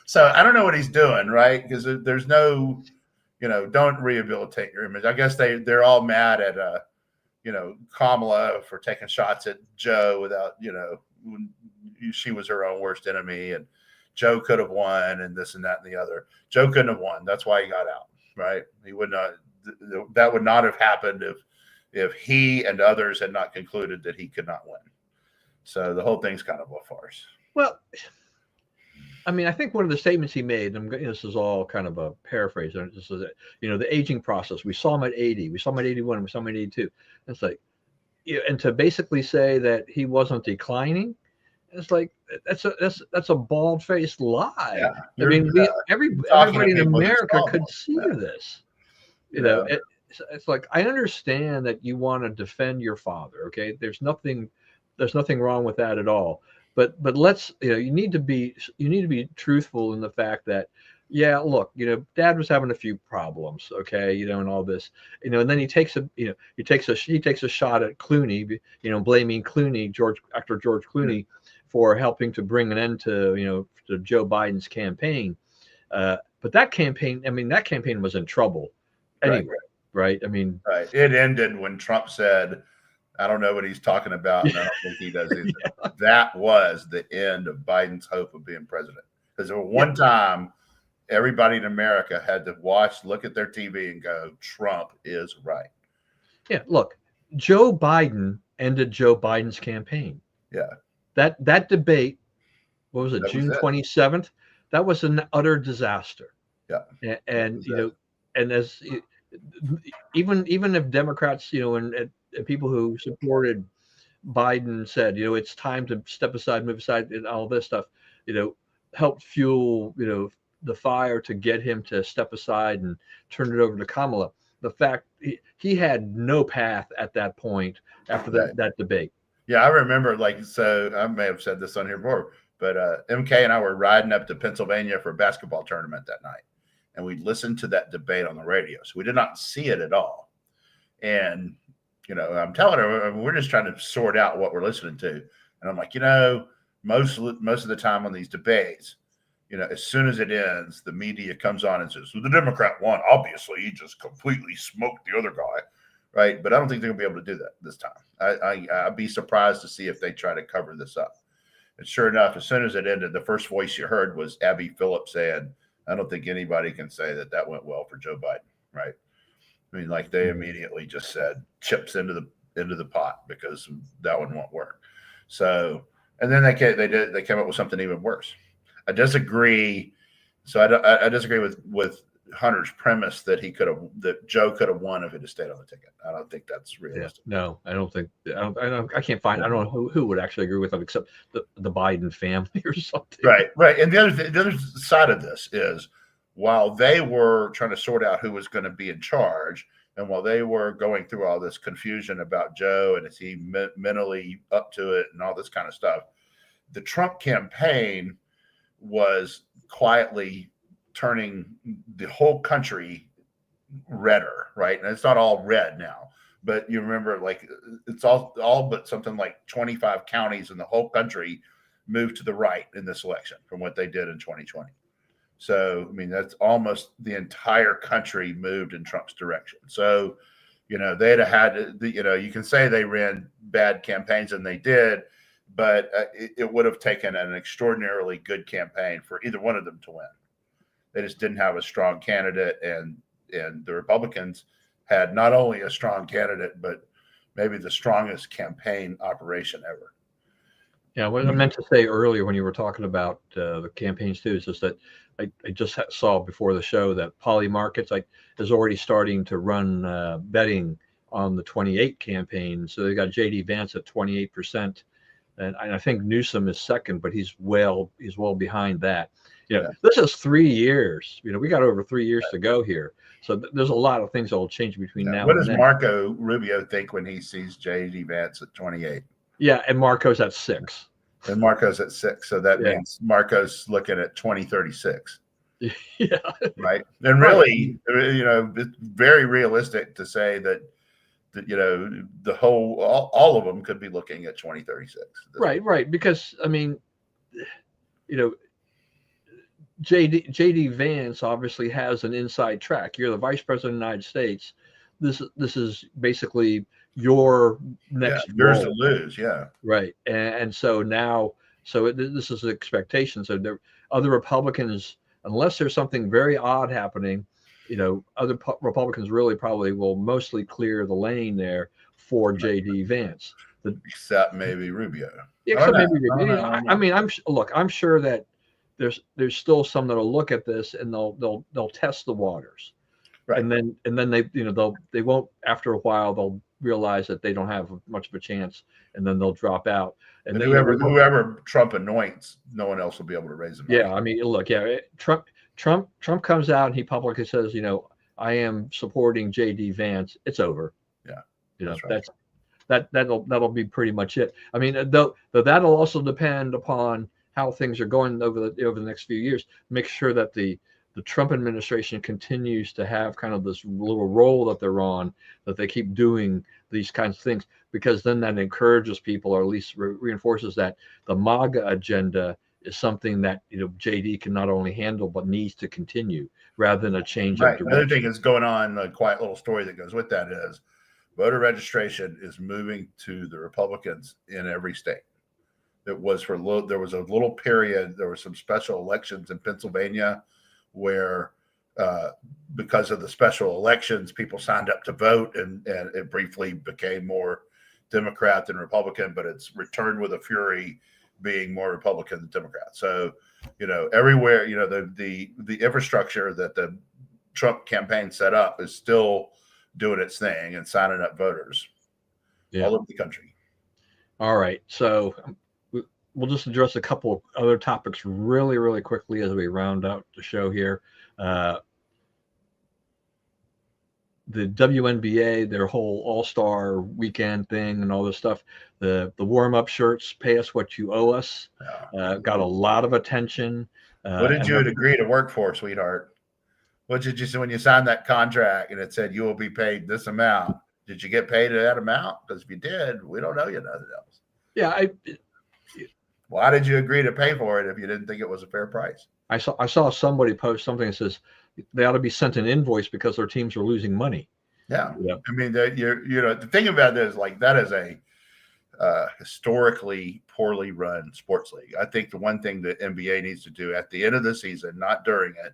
So I don't know what he's doing, right? Because there's no, don't rehabilitate your image. I guess they're all mad at Kamala for taking shots at Joe without, when she was her own worst enemy, and Joe could have won, and this and that and the other. Joe couldn't have won. That's why he got out, right? He would not. That would not have happened if he and others had not concluded that he could not win. So the whole thing's kind of a farce. Well, I mean, I think one of the statements he made, and this is all kind of a paraphrase, and this is the aging process. We saw him at 80, we saw him at 81, we saw him at 82. It's like, and to basically say that he wasn't declining, it's like that's a bald-faced lie. Yeah, I mean, everybody in America could see this. It's like, I understand that you want to defend your father. Okay, there's nothing wrong with that at all. But let's, you need to be truthful in the fact that, yeah, look, Dad was having a few problems, okay, and all this, and then he takes a shot at Clooney, blaming Clooney, actor George Clooney, for helping to bring an end to to Joe Biden's campaign. But that campaign was in trouble anyway, right? I mean, right. It ended when Trump said, I don't know what he's talking about, and I don't think he does either. Yeah. That was the end of Biden's hope of being president. Because one time, everybody in America had to look at their TV and go, Trump is right. Yeah, look, Joe Biden ended Joe Biden's campaign. Yeah. That debate, what was it, June 27th? That was an utter disaster. Yeah. And and as even if Democrats, and people who supported Biden said, it's time to step aside, move aside, and all this stuff, helped fuel, the fire to get him to step aside and turn it over to Kamala. The fact he had no path at that point after that debate. Yeah, I remember, so I may have said this on here before, but MK and I were riding up to Pennsylvania for a basketball tournament that night, and we listened to that debate on the radio. So we did not see it at all. And I'm telling her, we're just trying to sort out what we're listening to. And I'm like, most of the time on these debates, as soon as it ends, the media comes on and says, well, the Democrat won. Obviously, he just completely smoked the other guy, right? But I don't think they're going to be able to do that this time. I'd be surprised to see if they try to cover this up. And sure enough, as soon as it ended, the first voice you heard was Abby Phillips saying, I don't think anybody can say that went well for Joe Biden, right? I mean, they immediately just said chips into the pot because that one won't work. So, and then they came up with something even worse. I disagree. So I disagree with Hunter's premise that Joe could have won if it had stayed on the ticket. I don't think that's realistic. Yeah, no, I don't think. I can't find. I don't know who would actually agree with that except the Biden family or something. Right. And the other side of this is, while they were trying to sort out who was going to be in charge, and while they were going through all this confusion about Joe and is he mentally up to it and all this kind of stuff, the Trump campaign was quietly turning the whole country redder, right? And it's not all red now, but you remember, it's all but something like 25 counties in the whole country moved to the right in this election from what they did in 2020. So, I mean, that's almost the entire country moved in Trump's direction. So, they'd have had, you can say they ran bad campaigns, and they did, but it would have taken an extraordinarily good campaign for either one of them to win. They just didn't have a strong candidate, and the Republicans had not only a strong candidate, but maybe the strongest campaign operation ever. Yeah, what I meant to say earlier when you were talking about the campaigns too is just that I just saw before the show that Poly Markets is already starting to run betting on the 28 campaign. So they got JD Vance at 28%, and I think Newsom is second, but he's well behind that. You know, Yeah. this is 3 years. You know, we got over 3 years to go here. So there's a lot of things that will change between Yeah. now What and does then. Marco Rubio think when he sees J.D. Vance at 28? Yeah, and Marco's at 6. And Marco's at 6. So that Yeah. means Marco's looking at 2036. Yeah. Right. And Right. really, you know, it's very realistic to say that, you know, the whole, all of them could be looking at 2036. Right, right. Because I mean, you know, JD Vance obviously has an inside track. You're the vice president of the United States. This is basically your Yeah. next Yours to role. lose. Yeah. Right. And so now, this is the expectation. So there, other Republicans, unless there's something very odd happening, you know, other Republicans really probably will mostly clear the lane there for JD Vance. Except maybe Rubio. Yeah, I don't except know. maybe, you know, I mean, look, I'm sure that there's still some that'll look at this and they'll test the waters, Right. and then they, you know, they won't, after a while they'll realize that they don't have much of a chance, and then they'll drop out. And they, you know, whoever Trump anoints, no one else will be able to raise the money. yeah, I mean, look, yeah, Trump comes out and he publicly says, you know, I am supporting JD Vance. It's over. Yeah, you know, that's right. that'll be pretty much it. I mean, though that'll also depend upon how things are going over the next few years. Make sure that the Trump administration continues to have kind of this little role that they're on, that they keep doing these kinds of things, because then that encourages people, or at least reinforces that the MAGA agenda is something that, you know, JD can not only handle but needs to continue, rather than a change of Right. direction. Another thing that's going on, a quiet little story that goes with that is voter registration is moving to the Republicans in every state. It was there was a little period, there were some special elections in Pennsylvania where because of the special elections, people signed up to vote, and it briefly became more Democrat than Republican, but it's returned with a fury, being more Republican than Democrat. So, you know, everywhere, you know, the infrastructure that the Trump campaign set up is still doing its thing and signing up voters all over the country. All right. So we'll just address a couple of other topics really, really quickly as we round out the show here. The WNBA, their whole All-Star weekend thing and all this stuff, the warm-up shirts, pay us what you owe us, got a lot of attention. What did you agree to work for, sweetheart? What did you say when you signed that contract and it said you will be paid this amount? Did you get paid that amount? Because if you did, we don't know you nothing else. Yeah, why did you agree to pay for it if you didn't think it was a fair price? I saw somebody post something that says they ought to be sent an invoice because their teams are losing money. Yeah. I mean, you know, the thing about this, like, that is a historically poorly run sports league. I think the one thing that NBA needs to do at the end of the season, not during it,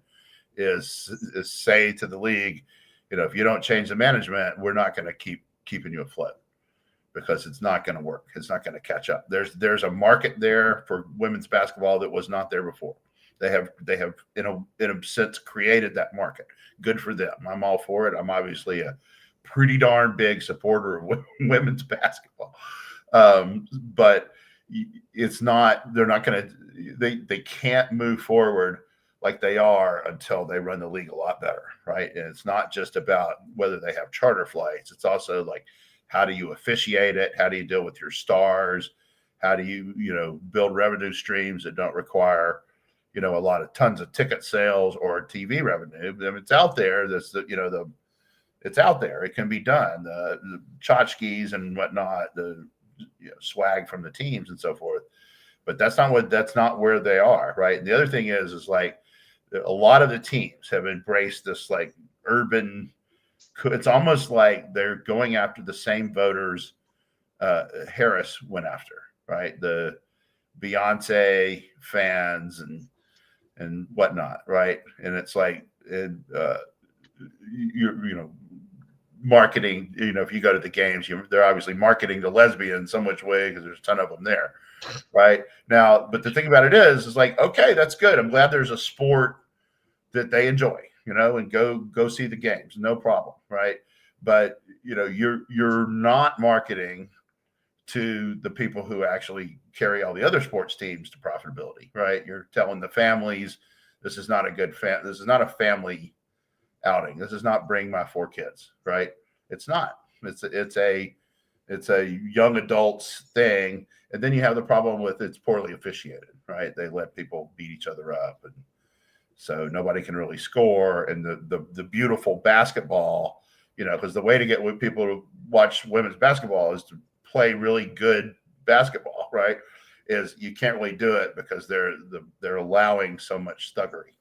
is say to the league, you know, if you don't change the management, we're not going to keep keeping you afloat, because it's not going to work. It's not going to catch up. There's a market there for women's basketball that was not there before. They have in a sense created that market. Good for them. I'm all for it. I'm obviously a pretty darn big supporter of women's basketball, but it's not. They're not going to. They can't move forward like they are until they run the league a lot better, right? And it's not just about whether they have charter flights. It's also like, how do you officiate it? How do you deal with your stars? How do you, you know, build revenue streams that don't require, you know, a lot of tons of ticket sales or TV revenue? I mean, it's out there. It's out there. It can be done. The tchotchkes and whatnot, the swag from the teams and so forth. But that's not where they are, right? And the other thing is like a lot of the teams have embraced this like urban. It's almost like they're going after the same voters Harris went after, right? The Beyonce fans and whatnot, right? And it's like, you know, marketing. You know, if you go to the games, they're obviously marketing to lesbians in some which way, because there's a ton of them there, right? Now, but the thing about it is like, okay, that's good. I'm glad there's a sport that they enjoy, you know, and go see the games, no problem, right? But you know, you're not marketing to the people who actually carry all the other sports teams to profitability, right? You're telling the families This is not a good this is not a family outing. This is not bring my 4 kids, right? It's not. It's a young adults thing, and then you have the problem with it's poorly officiated, right? They let people beat each other up, and so nobody can really score. And the beautiful basketball, because the way to get people to watch women's basketball is to play really good basketball, right? Is you can't really do it because they're allowing so much thuggery.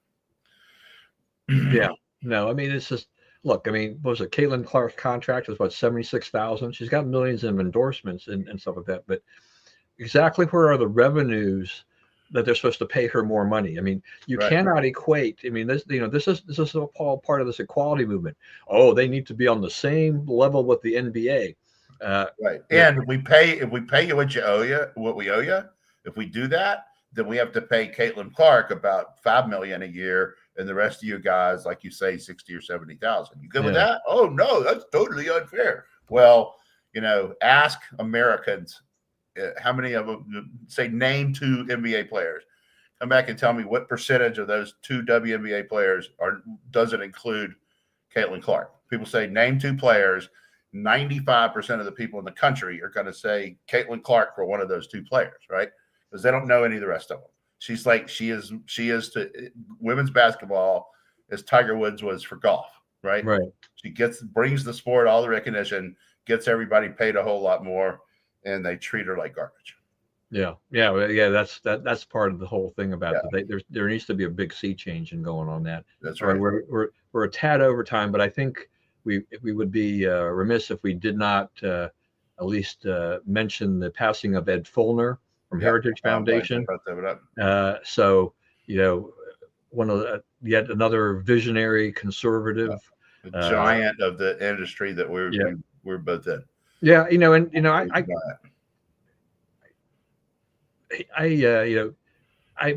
Yeah. No, I mean, it's just, look, I mean, what was it? Caitlin Clark's contract was what, 76,000? She's got millions of endorsements and stuff like that. But exactly where are the revenues that they're supposed to pay her more money? I mean, you Right. cannot equate. I mean, this is all part of this equality movement. Oh, they need to be on the same level with the NBA. Right. And if we pay you what we owe you, if we do that, then we have to pay Caitlin Clark about $5 million a year, and the rest of you guys, like you say, 60 or 70,000. You good with that? Oh no, that's totally unfair. Well, ask Americans how many of them say name 2 NBA players. Come back and tell me what percentage of those 2 WNBA players doesn't include Caitlin Clark. People say name 2 players. 95% of the people in the country are going to say Caitlin Clark for one of those 2 players, right? Because they don't know any of the rest of them. She's like she is to women's basketball as Tiger Woods was for golf, right? Right. She brings the sport all the recognition, gets everybody paid a whole lot more, and they treat her like garbage. Yeah. That's part of the whole thing about it. There needs to be a big sea change in going on that. That's right. We're a tad over time, but I think we would be remiss if we did not at least mention the passing of Ed Feulner from Heritage Foundation. So one of yet another visionary conservative, giant of the industry that we're both in. Yeah,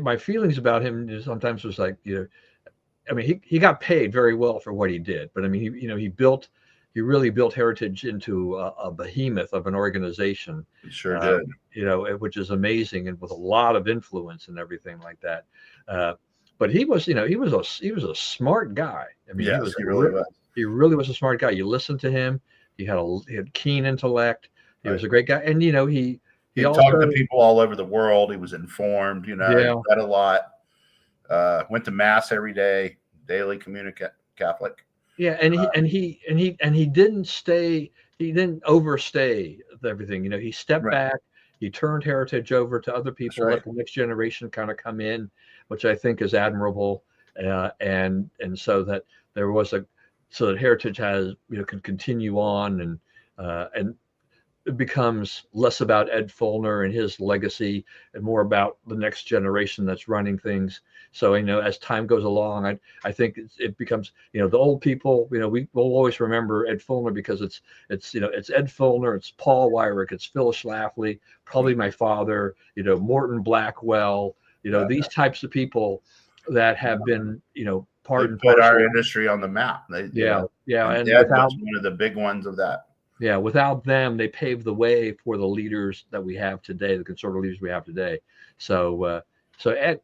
my feelings about him sometimes was like, I mean, he got paid very well for what he did, but I mean, he really built Heritage into a behemoth of an organization. He sure did. Which is amazing, and with a lot of influence and everything like that. But he was a smart guy. I mean, he really was a smart guy. You listened to him. He had keen intellect. He was a great guy, and he also talked to people all over the world. He was informed. He read a lot. Went to mass every day, daily Catholic. Yeah, and he didn't overstay everything. He stepped back. He turned Heritage over to other people, let the next generation kind of come in, which I think is admirable. And so that so that Heritage can continue on, and it becomes less about Ed Feulner and his legacy and more about the next generation that's running things. So, as time goes along, I think it becomes, the old people, we will always remember Ed Feulner because it's Ed Feulner, it's Paul Weyrich, it's Phil Schlafly, probably my father, Morton Blackwell, these types of people that have been, part and put our industry on the map. And Ed was one of the big ones of that. Yeah, without them, they paved the way for the leaders that we have today, the conservative leaders we have today. So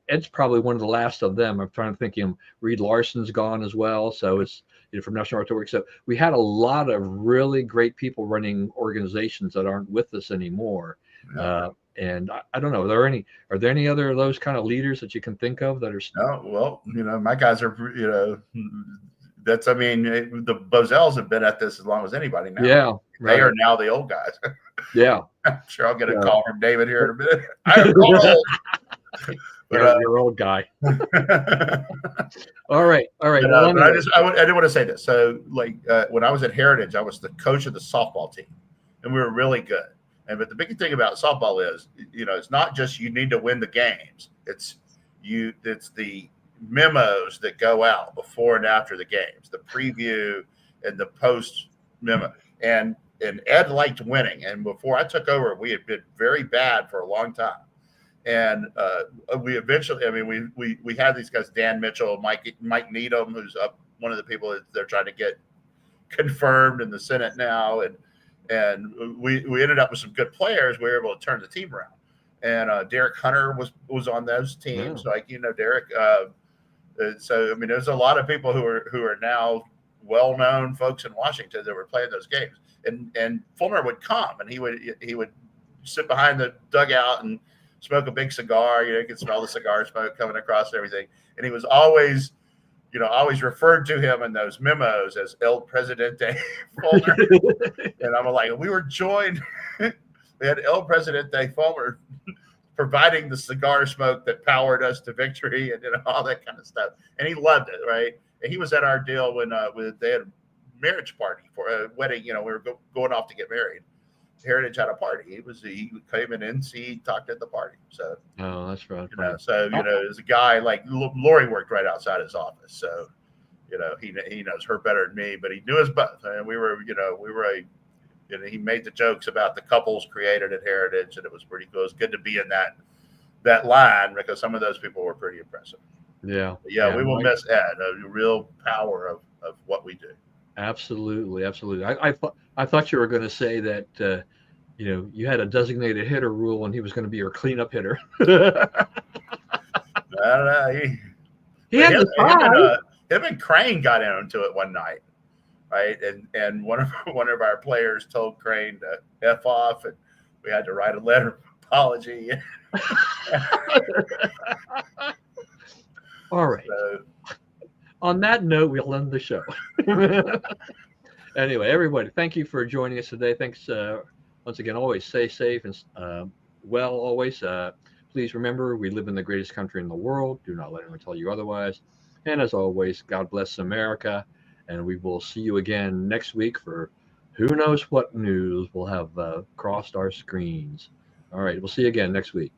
Ed's probably one of the last of them. I'm trying to think. Reed Larson's gone as well. So it's from National Art to Work. So we had a lot of really great people running organizations that aren't with us anymore. Yeah. And I don't know. Are there any other of those kind of leaders that you can think of that are? No, well, my guys are the Bozels have been at this as long as anybody now. Yeah, they are now the old guys. Yeah, I'm sure I'll get a call from David here in a minute. I'm old. But you're old guy. All right. But I didn't want to say this. So, when I was at Heritage, I was the coach of the softball team, and we were really good. But the big thing about softball is, it's not just you need to win the games. It's the memos that go out before and after the games, the preview and the post memo. And Ed liked winning. And before I took over, we had been very bad for a long time. And we eventually, we had these guys, Dan Mitchell, Mike Needham, who's one of the people that they're trying to get confirmed in the Senate now. And we ended up with some good players. We were able to turn the team around. And Derek Hunter was on those teams. Yeah. Derek, So I mean, there's a lot of people who are now well-known folks in Washington that were playing those games, and Feulner would come and he would sit behind the dugout and smoke a big cigar. You could smell the cigar smoke coming across and everything, and he was always always referred to him in those memos as El Presidente Feulner. And I'm like, we were joined. We had El Presidente Feulner providing the cigar smoke that powered us to victory, and all that kind of stuff. And he loved it, right? And he was at our deal when they had a marriage party for a wedding. We were going off to get married. Heritage had a party. He came in and talked at the party. So that's right. There's a guy like Lori worked right outside his office, so he knows her better than me, but he knew us both, and we were he made the jokes about the couples created at Heritage, and it was pretty cool. It was good to be in that line because some of those people were pretty impressive. Yeah, we will miss Ed, a real power of what we do. Absolutely. I thought you were going to say that you had a designated hitter rule and he was going to be your cleanup hitter. I don't know. He had the time. Him and Crane got into it one night, right? And one of our players told Crane to F off, and we had to write a letter of apology. All right. So, on that note, we'll end the show. Anyway, everybody, thank you for joining us today. Thanks once again. Always stay safe and well. Always, please remember, we live in the greatest country in the world. Do not let anyone tell you otherwise. And as always, God bless America. And we will see you again next week for who knows what news will have crossed our screens. All right, we'll see you again next week.